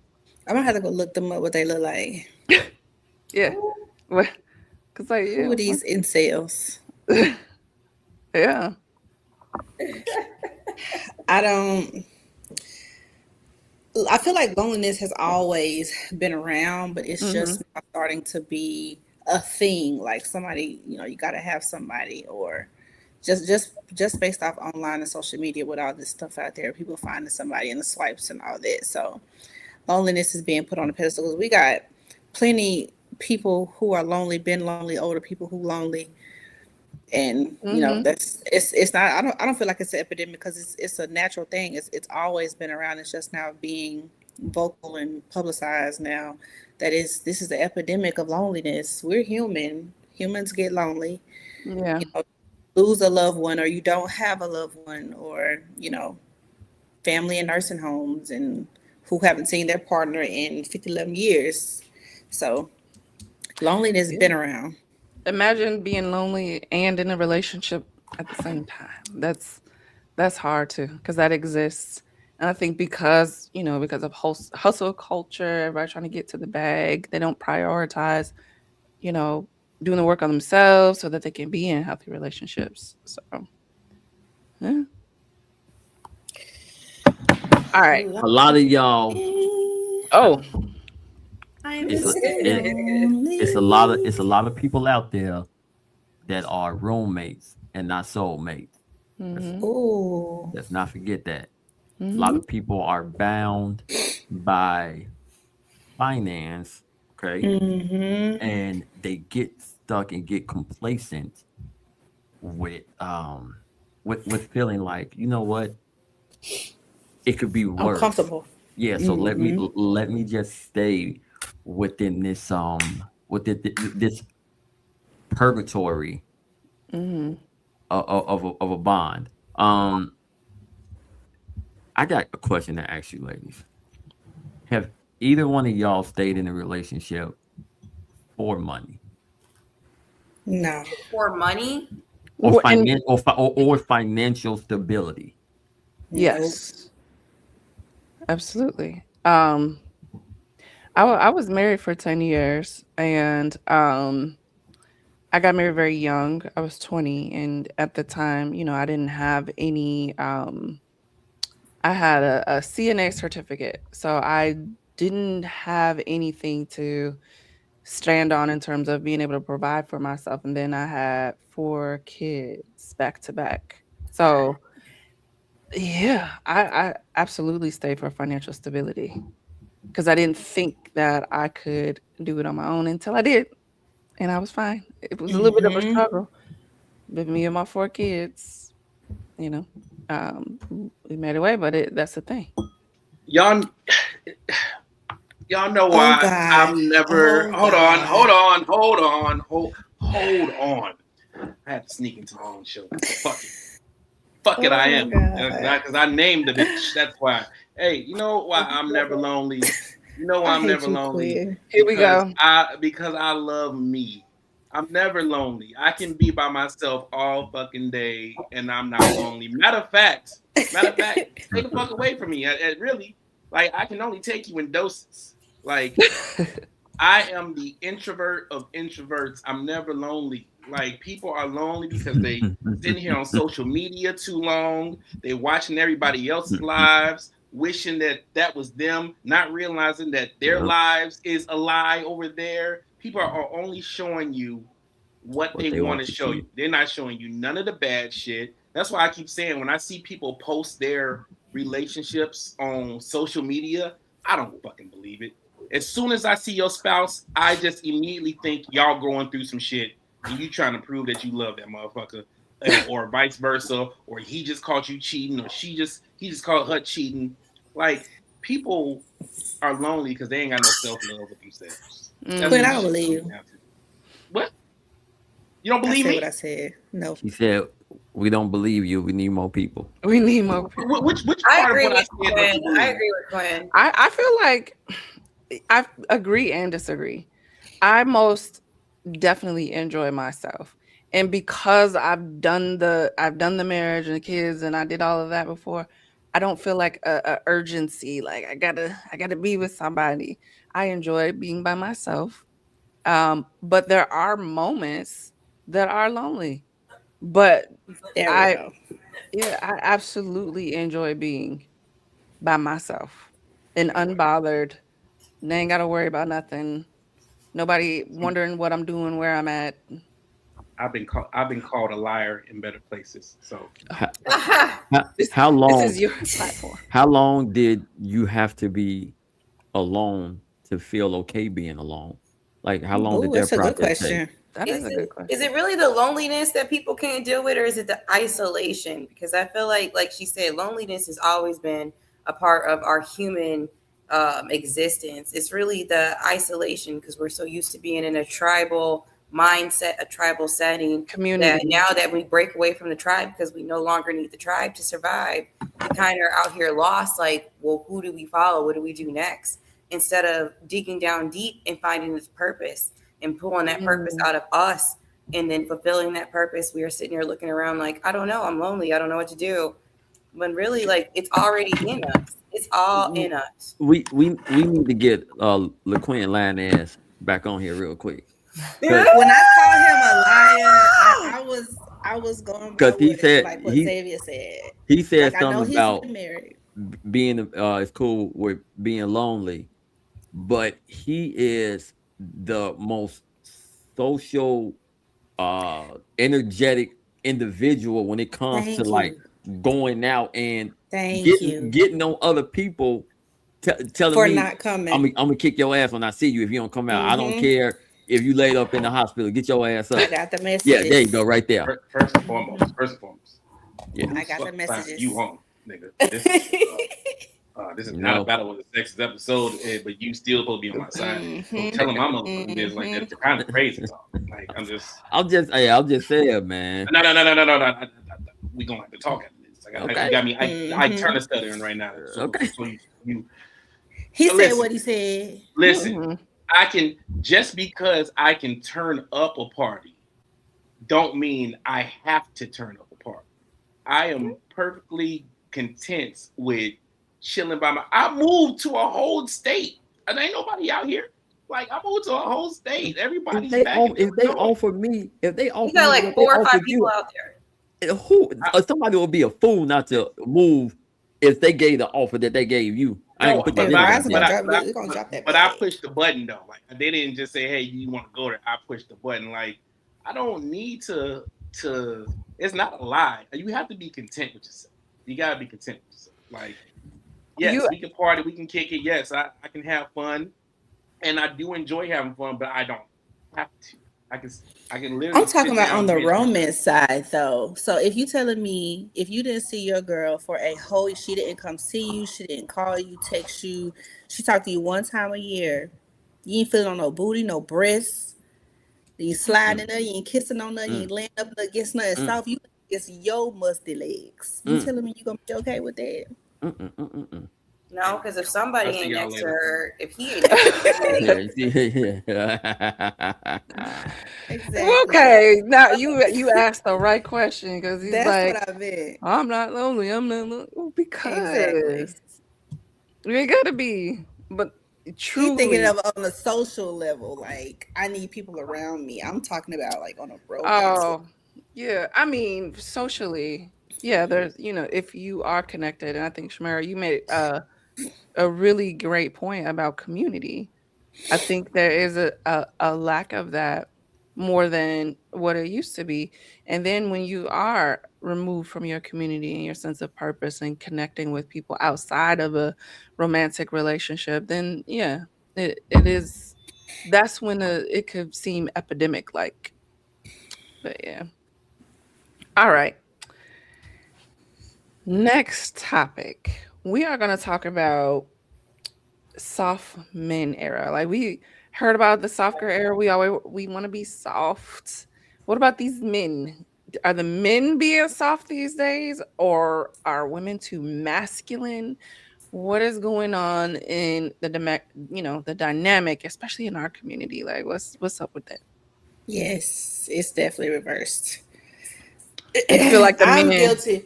I'm gonna have to go look them up what they look like. Yeah. Because like, Who are these incels? yeah. I don't. I feel like loneliness has always been around, but it's Hmm. just now starting to be a thing. Like somebody, you got to have somebody, or just based off online and social media with all this stuff out there, people finding somebody in the swipes and all that. So loneliness is being put on a pedestal because we got plenty people who are lonely, been lonely, older people who lonely, and Hmm. it's not. I don't feel like it's an epidemic because it's a natural thing. It's always been around. It's just now being vocal and publicized now. This is the epidemic of loneliness. We're human. Humans get lonely. Yeah. You know, lose a loved one, or you don't have a loved one, or family in nursing homes and who haven't seen their partner in 50, 11 years. So loneliness has Yeah. been around. Imagine being lonely and in a relationship at the same time. That's hard too, because that exists. And I think because of hustle culture, everybody trying to get to the bag, they don't prioritize you know doing the work on themselves so that they can be in healthy relationships. So yeah. All right. A lot of y'all, Oh. I'm it's a, Mr. it's a Lonely. lot of people out there that are roommates and not soulmates. Let's, Hmm. Oh. let's not forget that. A lot Hmm. of people are bound by finance, okay, Mm-hmm. and they get stuck and get complacent with with feeling like, you know what, it could be I'm worse. comfortable. Yeah, so Mm-hmm. let me just stay within this this purgatory Hmm. of a bond. Um, I got a question to ask you, ladies. Have either one of y'all stayed in a relationship for money No. For money. or And or financial stability? Nope. Yes, absolutely. I was married for 10 years, and I got married very young. I was 20, and at the time, I didn't have any I had a CNA certificate, so I didn't have anything to stand on in terms of being able to provide for myself. And then I had 4 kids back to back. So yeah, I absolutely stayed for financial stability because I didn't think that I could do it on my own until I did, and I was fine. It was a little bit of a Mm-hmm. struggle, but me and my 4 kids, you know, we made it way. But that's the thing. Y'all, y'all know Oh why God. I'm never. Oh Hold on, God. hold on. I have to sneak into my own show. Fuck it. Fuck it, I Oh am. God. Because I named the bitch. That's why. Hey, you know why I'm never lonely? You know why I I'm hate never you, lonely? Quinn. Here we go. Because I love me. I'm never lonely. I can be by myself all fucking day and I'm not lonely. Matter of fact, stay the fuck away from me. Really, like I can only take you in doses. Like I am the introvert of introverts. I'm never lonely. Like people are lonely because they sitting here on social media too long. They watching everybody else's lives, wishing that that was them, not realizing that their Yep. lives is a lie over there. People are only showing you what What they they want want to to show see. you. They're not showing you none of the bad shit. That's why I keep saying when I see people post their relationships on social media, I don't fucking believe it. As soon as I see your spouse, I just immediately think y'all going through some shit and you trying to prove that you love that motherfucker, or vice versa, or he just caught you cheating, or he just caught her cheating. Like people are lonely because they ain't got no self love with themselves. That's Quinn, what I this don't Mm, shit believe comes you. down to. What? You don't I believe said what I me? said. No. She said, "We don't believe you. We need more people." we need more people. Which I part of agree what I with said don't Quinn. you I believe? agree with Quinn. I feel like I agree and disagree. I most definitely enjoy myself. And because I've done the marriage and the kids and I did all of that before, I don't feel like a urgency like I gotta be with somebody. I enjoy being by myself. But there are moments that are lonely. But There we I go. yeah, I absolutely enjoy being by myself and unbothered. And I ain't gotta worry about nothing. Nobody wondering what I'm doing, where I'm at. I've been called a liar in better places. So How, I This how this is long? your platform. How long did you have to be alone to feel okay being alone? Like, how long did Oh, that that's a good process take? question. That is Is a it good is it question. really the loneliness that people can't deal with, or is it the isolation? Because I feel like she said, loneliness has always been a part of our human existence. It's really the isolation because we're so used to being in a tribal mindset, a tribal setting, that Community. now that we break away from the tribe because we no longer need the tribe to survive, we kind of are out here lost. Like, well, who do we follow? What do we do next? Instead of digging down deep and finding its purpose and pulling that purpose Mm, out of us and then fulfilling that purpose, we are sitting here looking around like, I don't know, I'm lonely, I don't know what to do. When really, like, it's already in us. It's all in us. We need to get LaQuinn Lioness back on here real quick because When I call him a liar, I was going by he what said like what Xavier said. he said Like I know something he's about been married. being it's cool with being lonely, but he is the most social energetic individual when it comes to Thank like you. going out and Thank getting you getting on other people telling for me not coming. I'm gonna kick your ass when I see you if you don't come out. I don't Mm-hmm. care if you laid up in the hospital. Get your ass I up. got the Yeah, there you go, messages. right there. mhm. first and foremost, Yeah, I who's got the fucking signing you messages. home, nigga? This is you not a know. battle with the sexist episode, but you still supposed to be on my side. Don't Mm-hmm. tell him I'm motherfucking business like Mm-hmm. that. It's kind of crazy talk. Like I'm just saying, man. no. We gonna have to talk after this. You Okay, got me. I turn Mm-hmm. a stuttering right now. okay. So He said listen, what he said. listen. Mhm. I can just because I can turn up a party, don't mean I have to turn up a party. I am perfectly content with chilling by my. I moved to a whole state, and ain't nobody out here. Like I moved to a whole state. Everybody's back in if they Illinois. offer me You got what like they 4 or 5 offered people you, out there. who I, somebody would be a fool not to move if they gave the offer that they gave you. I ain't no, gonna put Hey, the link Verizon out gonna there. drop. We're gonna drop that but I bag. pushed the button though. Like they didn't just say, "Hey, you want to go there?" I pushed the button. Like I don't need to. It's not a lie. You have to be content with yourself. You gotta be content with yourself. Like You yes, we can party, we can kick it. Yes, I can have fun, and I do enjoy having fun, but I don't have to. I can I can I'm literally talking sit about down on and the binge watch. romance side though. So if you telling me if you didn't see your girl for a whole, she didn't come see you, she didn't call you, text you, she talked to you one time a year, you ain't feeling on no booty, no breasts, you ain't sliding Mm, in there, you ain't kissing on her, you ain't mm, laying up against nothing mm, soft, you against your musty legs. You mm, telling me you gonna be okay with that? mm, mm, mm, mm, mm. No, because if I'll somebody see ain't y'all next to later. her, if he ain't next to her, Yeah, see, yeah. Exactly. okay? Now you asked the right question because he's That's like, what I meant. I'm not lonely. I'm not lonely. Well, Exactly. because you ain't gotta be, but He thinking truly. of on a social level, like I need people around me. I'm talking about like on a romance level. Oh, yeah. I mean, socially, yeah. There's, if you are connected, and I think Shamara, you made a really great point about community. I think there is a lack of that more than what it used to be. And then when you are removed from your community and your sense of purpose and connecting with people outside of a romantic relationship, then yeah, it is. That's when it could seem epidemic like. But yeah. All right. Next topic. We are going to talk about soft men era. Like we heard about the soft girl era. We want to be soft. What about these men? Are the men being soft these days, or are women too masculine? What is going on in the dynamic, especially in our community? Like, what's up with that? Yes, it's definitely reversed. You feel like the I'm men? guilty.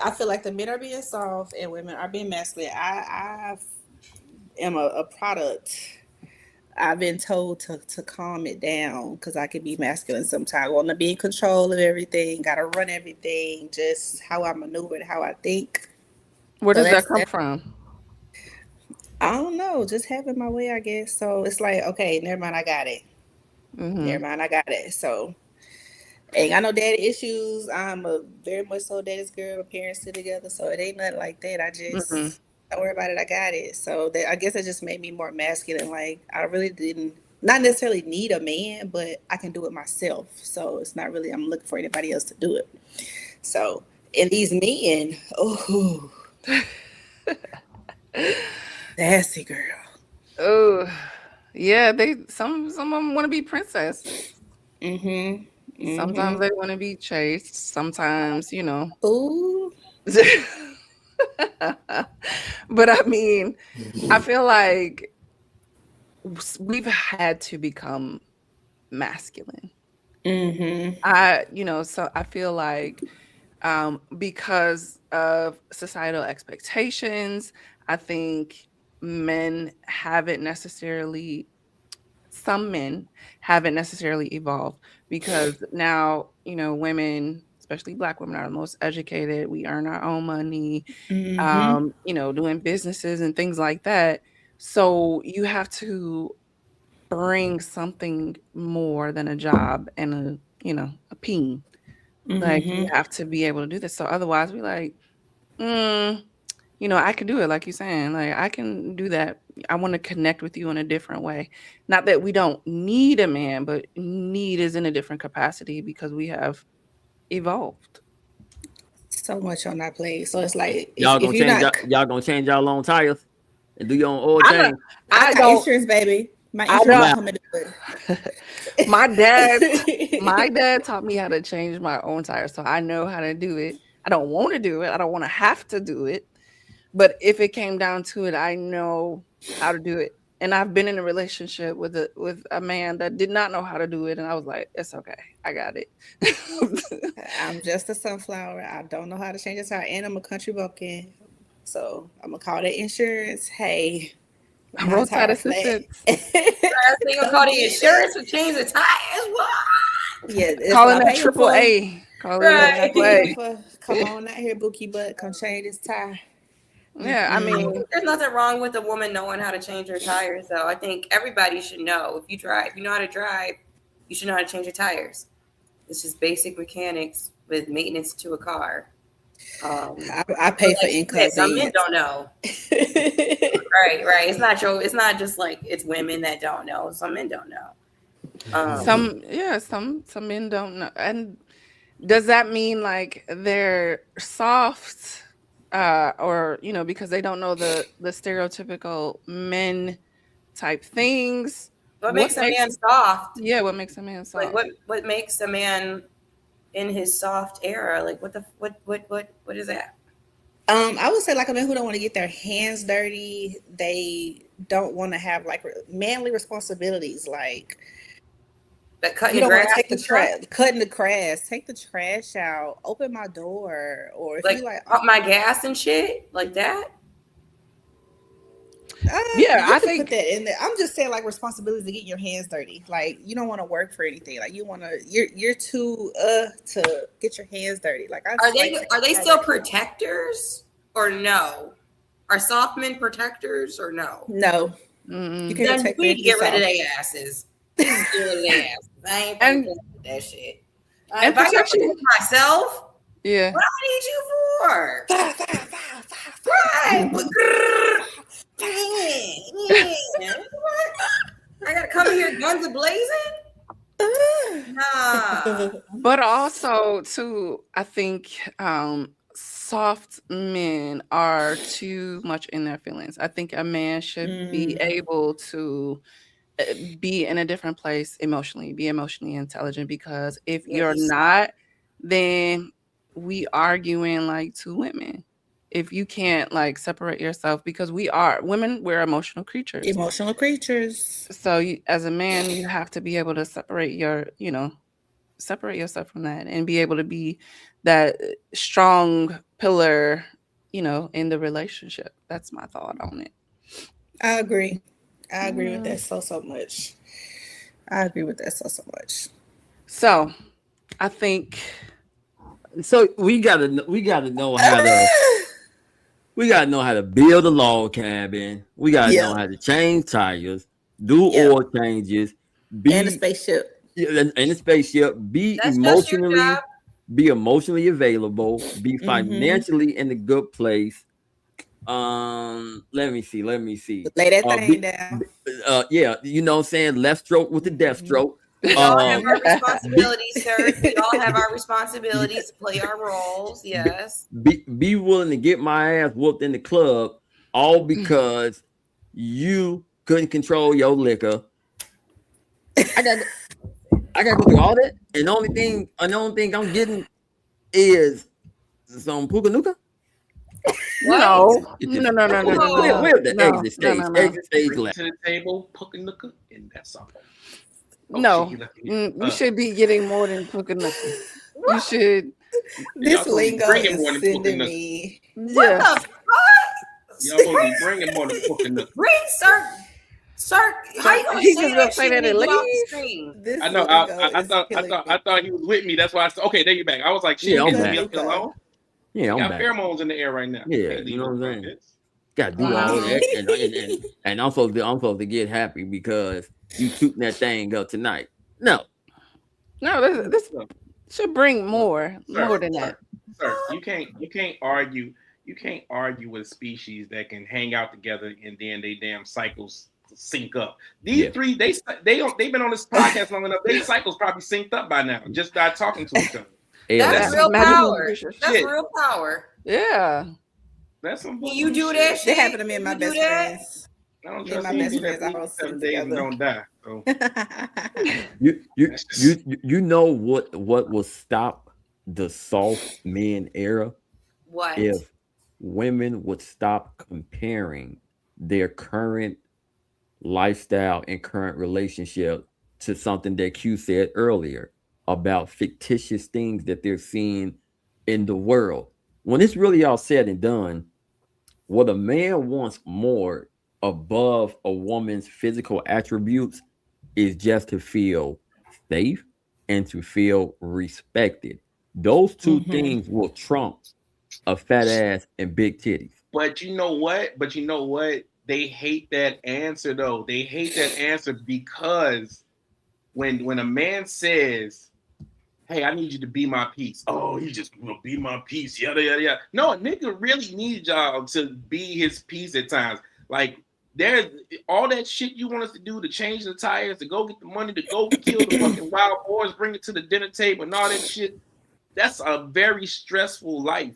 I feel like the men are being soft and women are being masculine. I am a product. I've been told to calm it down because I can be masculine sometimes. Want to be in control of everything, got to run everything, just how I maneuver and how I think. Where So does that that's come that. from? I don't know, just having my way, I guess. So it's like, okay, never mind, I got it. Mm-hmm. Never mind, I got it. So ain't got no daddy issues. I'm a very much so daddy's girl. My parents still together, so it ain't nothing like that. I Mm-hmm. just don't worry about it. I got it. So that I guess it just made me more masculine. Like I really didn't, not necessarily need a man, but I can do it myself. So it's not really I'm looking for anybody else to do it. So and these men, oh, sassy girl. Oh, yeah. Some of them want to be princess. Mhm. Sometimes Mhm. they want to be chased. Sometimes. Ooh. But I mean, I feel like we've had to become masculine. Mhm. So I feel like because of societal expectations, I think men haven't necessarily some men haven't necessarily evolved because now, women, especially Black women, are the most educated. We earn our own money, Mhm. doing businesses and things like that. So you have to bring something more than a job and a peen. Like you Mhm. have to be able to do this. So otherwise, we like, mm, I can do it, like you're saying. Like, I can do that. I want to connect with you in a different way. Not that we don't need a man, but need is in a different capacity because we have evolved. So much on that plate. So it's like Y'all if gonna you're change not, y'all gonna change y'all own tires and do your own oil I don't. change. I I got don't. insurance, baby. My I insurance don't. gonna Nah, come into my dad. My it. dad taught me how to change my own tires, so I know how to do it. I don't want to do it. I don't want to have to do it. But if it came down to it, I know how to do it And I've been in a relationship with a man that did not know how to do it, and I was like, it's okay, I got it. I'm just a sunflower. I don't know how to change a tire, and I'm a country bumpkin. So I'm gonna call that insurance. Hey, my Roadside tire flat. assistance. They gonna call the insurance to change the tires. What? Yeah, that's what Calling I that pay them triple for. A. Calling That's that what I Right. triple pay them A. for. Come on out here, Bookie Butt. Come change this tire. Yeah, I I mean, think there's nothing wrong with a woman knowing how to change her tires, though. I think everybody should know. If you drive, if you know how to drive, you should know how to change your tires. It's just basic mechanics with maintenance to a car. I pay for Like she said, some men inconvenience. don't know. Right, right. It's not your. It's not just like it's women that don't know. Some men don't know. some men don't know. And does that mean like they're soft, or because they don't know the stereotypical men type things? What What makes a makes man soft? what makes a man Like soft? what makes a man in his soft era? Like what is that? I would say like a man who don't want to get their hands dirty. They don't want to have like manly responsibilities. Like Like cutting you the don't want grass to take the and stuff? trash, cutting the grass, take the trash out, open my door, or if you Like like, pump my gas and shit like that? Yeah, you I can put think that in there. I'm just saying like responsibilities to get your hands dirty. Like you don't want to work for anything. Like you want to, you're too to get your hands dirty. Like I Are just they like are they still protectors or no? Are soft men protectors or no? no. You mm. can Then protect we me need if to you get rid of soft. their asses. They just get rid of their asses. I ain't fucking and playing with that shit. and If I can protection. protect myself, Yeah. what do I need you for? Fire, fire, fire, fire, Right. fire, But yeah. What? I gotta come in here guns a blazing? Nah. fire. But also too, I think soft men are too much in their feelings. I think a man should be Mm, able to be in a different place emotionally, be emotionally intelligent, because if Yeah, you're he's not, then we arguing like two women. If you can't like separate yourself, because we are women, we're emotional creatures. emotional creatures. So as a man, you have to be able to separate yourself from that and be able to be that strong pillar, in the relationship. That's my thought on it. I agree. I agree with Yeah. that so much. I agree with that so much. So I think, So we gotta know how to build a log cabin. We gotta know Yeah. how to change tires, do Yep. oil changes, And a be spaceship. in the spaceship, that's just your job. be emotionally available, be Mm-hmm. financially in a good place. Let me see. Lay that thing Be, down. yeah, you know what I'm saying? Left stroke with the death Mm-hmm. stroke. We all have our Be responsibilities, sir. We all have our responsibilities to play our roles. be, Yes. be willing to get my ass whooped in the club, all because you couldn't control your liquor. I got I gotta go through all that, and the only thing I'm getting is some puka nuka. What? Get no, this. no, no, no, no, We're, Oh, no, we're at the no, no, no, no, exit stage Bring it left. to the table, poke a nooker, and that's all. Oh shit, no. he left me. You should be getting more than Pukanuka. You should, This Y'all supposed to be lingo bringing is more than poke a sending nooker. me. what yeah. the fuck? Y'all supposed to be bringing more than poke a nooker. Bring sir. How you gonna He's say just gonna that say shit and that then and get off the leave. screen? This I know. lingo I is thought. I killing thought. me. I thought he was with me. That's why I said, "Okay, there you back." I was like, "Shit, Yeah, you I'm can't Puka leave me back. up here nuka. alone." Yeah, You I'm got back. pheromones in the air right now. Yeah, Can't leave you know no what I'm like saying. this. Got to do all Mm. that, and I'm supposed to get happy because you tooting that thing up tonight. No, No, this No, should bring no. more than that. Sir, you can't argue. You can't argue with a species that can hang out together and then they damn cycles sync up. These yeah, three, they've been on this podcast long enough. They cycles probably synced up by now, just by talking to each other. That's aliens. That's some real Magical power. creatures. That's shit. real power. Yeah. That's some Can you bullshit do shit. that That shit? happened to me and Can my you do best that? friends. I don't Me and trust my him to best do that friends for all me. sitting 7 days and together. don't die. So You that's just you know what will stop the soft men era What? if women would stop comparing their current lifestyle and current relationship to something that Q said earlier about fictitious things that they're seeing in the world. When it's really all said and done, what a man wants more above a woman's physical attributes is just to feel safe and to feel respected. Those two things will trump a fat ass and big titties. But you know what? They hate that answer though. They hate that answer because when a man says, "Hey, I need you to be my piece," oh, you just gonna be my piece, yada yada yada. No, a nigga really needs y'all to be his piece at times. Like there's all that shit you want us to do to change the tires, to go get the money, to go kill the fucking wild boars, bring it to the dinner table, and all that shit. That's a very stressful life,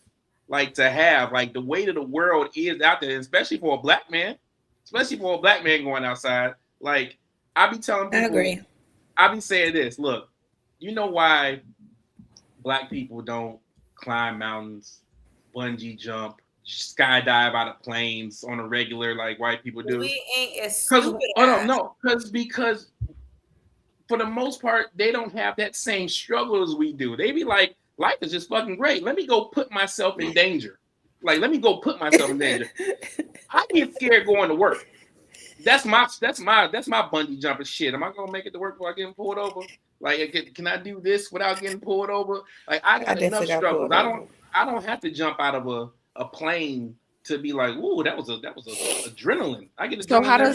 like to have. Like the weight of the world is out there, especially for a black man, going outside. Like I be telling I people, agree. I be saying this. Look, you know why black people don't climb mountains, bungee jump, skydive out of planes on a regular like white people do? We ain't as Because stupid. because for the most part they don't have that same struggle as we do. They be like, life is just fucking great. Let me go put myself in danger. Like let me go put myself in danger. I get scared going to work. That's my bungee jumping shit. Am I gonna make it to work without getting pulled over? Like, can I do this without getting pulled over? Like, I got enough definitely got struggles. pulled over. I don't have to jump out of a plane to be like, ooh, that was a adrenaline. I get So adrenaline how every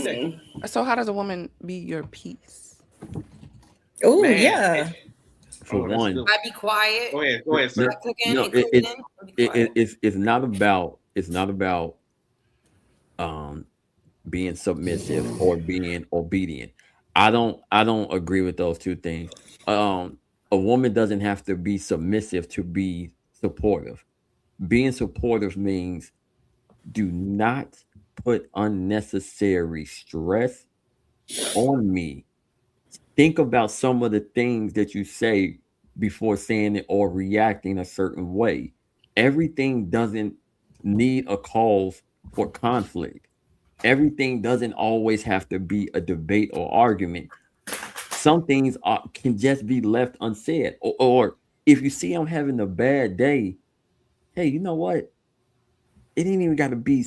does day. a woman be your piece? Oh Man, yeah. For that's one, good. I be quiet. Go ahead, sir. Not cooking no, and cleaning. I be quiet. it's not about being submissive or being obedient. I don't agree with those two things. A woman doesn't have to be submissive to be supportive. Being supportive means do not put unnecessary stress on me. Think about some of the things that you say before saying it or reacting a certain way. Everything doesn't need a cause for conflict. Everything doesn't always have to be a debate or argument. Some things can just be left unsaid. Or if you see I'm having a bad day, hey, you know what? It ain't even got to be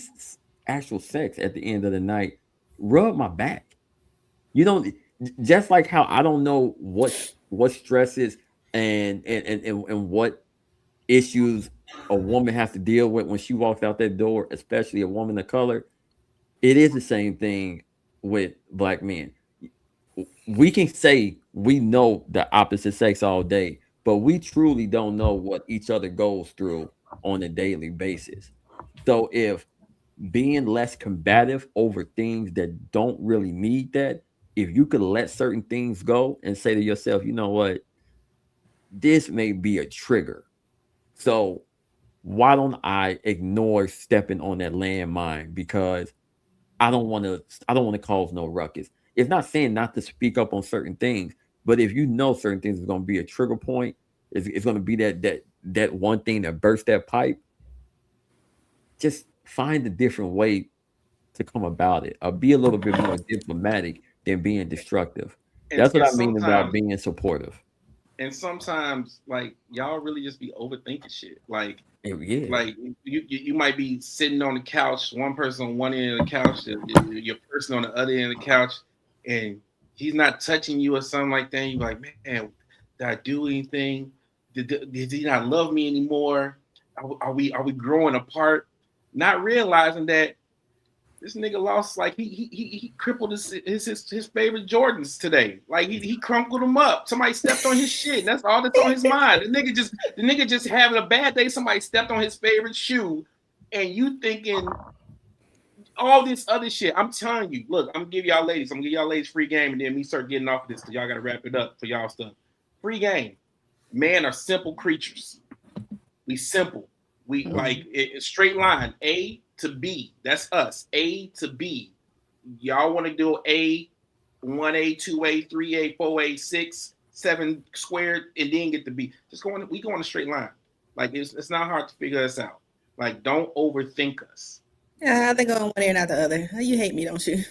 actual sex at the end of the night. Rub my back. You don't just like how I don't know what stresses and what issues a woman has to deal with when she walks out that door, especially a woman of color. It is the same thing with black men. We can say we know the opposite sex all day, but we truly don't know what each other goes through on a daily basis. So if being less combative over things that don't really need that, if you could let certain things go and say to yourself, you know what, this may be a trigger. So why don't I ignore stepping on that landmine because I don't want to cause no ruckus. It's not saying not to speak up on certain things, but if you know certain things is going to be a trigger point, it's going to be that one thing that bursts that pipe. Just find a different way to come about it, or be a little bit more diplomatic than being destructive. And, That's what and I mean about sometimes being supportive. like y'all really just be overthinking shit. Yeah, Like you might be sitting on the couch, one person on one end of the couch, your person on the other end of the couch, and he's not touching you or something like that. You're like, man, did I do anything? Did he not love me anymore? Are we growing apart? Not realizing that this nigga lost, like he crippled his favorite Jordans today. Like he crumpled them up. Somebody stepped on his shit. And that's all that's on his mind. The nigga just having a bad day. Somebody stepped on his favorite shoe, and you thinking all this other shit. I'm telling you, look, I'm gonna give y'all ladies free game, and then me start getting off of this because y'all gotta wrap it up for y'all stuff. Free game. Men are simple creatures. We simple. We like straight line. A to B. That's us. A to B. Y'all want to do A, 1A, 2A, 3A, 4A, 6, 7 squared, and then get to B. We go on a straight line. Like it's not hard to figure us out. Like don't overthink us. Yeah, I think on one ear, not the other. You hate me, don't you?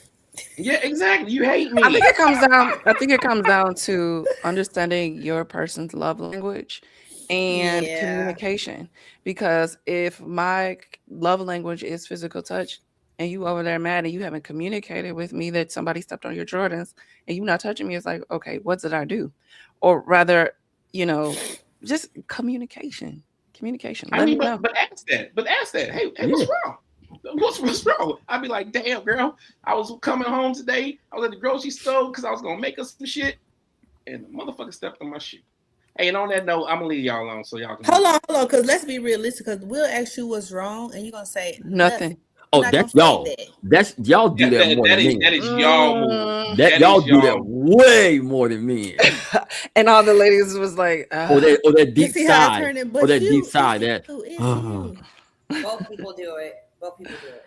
Yeah, exactly. You hate me. I think it comes down. I think it comes down to understanding your person's love language and Yeah. communication. Because if my love language is physical touch, and you over there mad and you haven't communicated with me that somebody stepped on your Jordans and you not touching me, it's like, okay, what did I do? Or rather, you know, just communication. Communication. I Let mean, me know. but ask that. But ask that. Hey, Yeah. what's wrong? What's wrong? I'd be like, damn, girl, I was coming home today. I was at the grocery store because I was gonna make us some shit, and the motherfucker stepped on my shoe. Hey, and on that note, I'm gonna leave y'all alone so y'all can move on. Hold on, because let's be realistic. Because we'll ask you what's wrong, and you're gonna say nothing. Nothing. You're Oh, not gonna that's say y'all. that. That's y'all do that more than That men. is y'all move. That That y'all is do that y'all. way more than men. And all the ladies was like, Or that You deep see how it's sigh. turning? Or But that deep you, sigh. That it's you. Both people do it. Both people do it.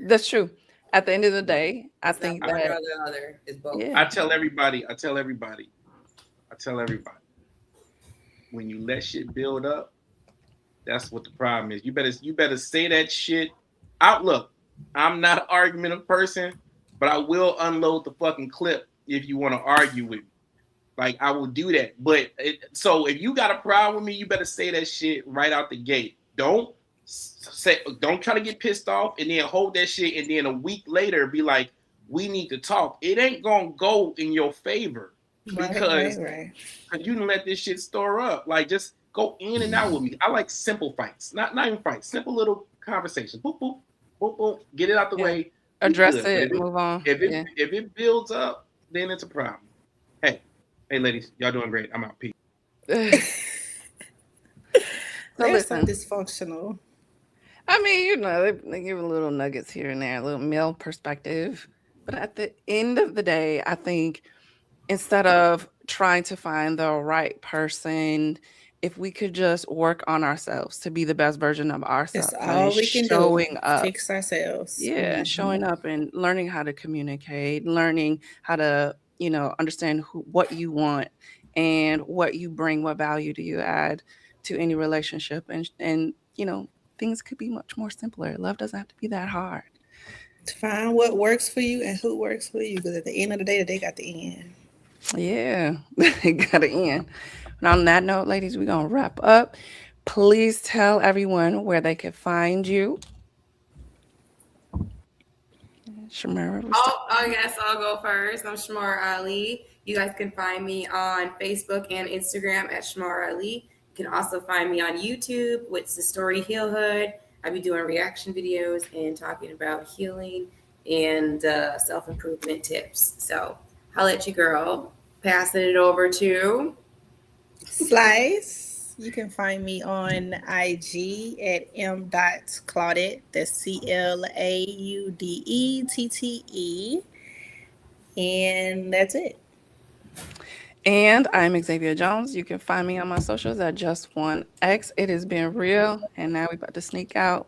that's true. At the end of the day, I It's not think one or that, the other. It's both. yeah, I tell everybody. When you let shit build up, that's what the problem is. You better say that shit out. Look, I'm not an argumentative person, but I will unload the fucking clip if you want to argue with me. Like I will do that. So if you got a problem with me, you better say that shit right out the gate. Don't try to get pissed off and then hold that shit and then a week later be like, we need to talk. It ain't gonna go in your favor because Right. you didn't let this shit store up. Like just go in and out with me. I like simple fights, not even fights. Simple little conversations. Boop boop boop boop. Get it out the yeah, way. We address good. But it, move on. Yeah. if it builds up, then it's a problem. Hey, ladies, y'all doing great. I'm out. Peace. So They're so listen, dysfunctional. I mean, you know, they give a little nuggets here and there, a little male perspective. But at the end of the day, I think instead of trying to find the right person, if we could just work on ourselves to be the best version of That's ourselves and all we can do. showing up. Fix ourselves. Yeah, showing up and learning how to communicate, learning how to, understand what you want and what you bring, what value do you add to any relationship, and things could be much more simpler. Love doesn't have to be that hard. To find what works for you and who works for you. Because at the end of the day, they got the end. Yeah, it gotta end. And on that note, ladies, we're gonna wrap up. Please tell everyone where they could find you. Shamara, we start. I guess I'll go first. I'm Shamar Ali. You guys can find me on Facebook and Instagram at Shamar Ali. You can also find me on YouTube with the Story Heal Hood. I'll be doing reaction videos and talking about healing and self improvement tips. So I'll let you girl. Passing it over to. Slice. You can find me on IG at m.claudette. That's CLAUDETTE. And that's it. And I'm Xavier Jones. You can find me on my socials at Just One X. It has been real, and now we're about to sneak out.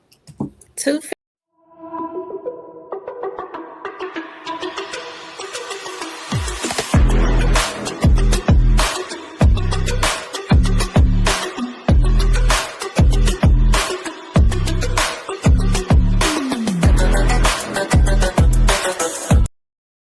250.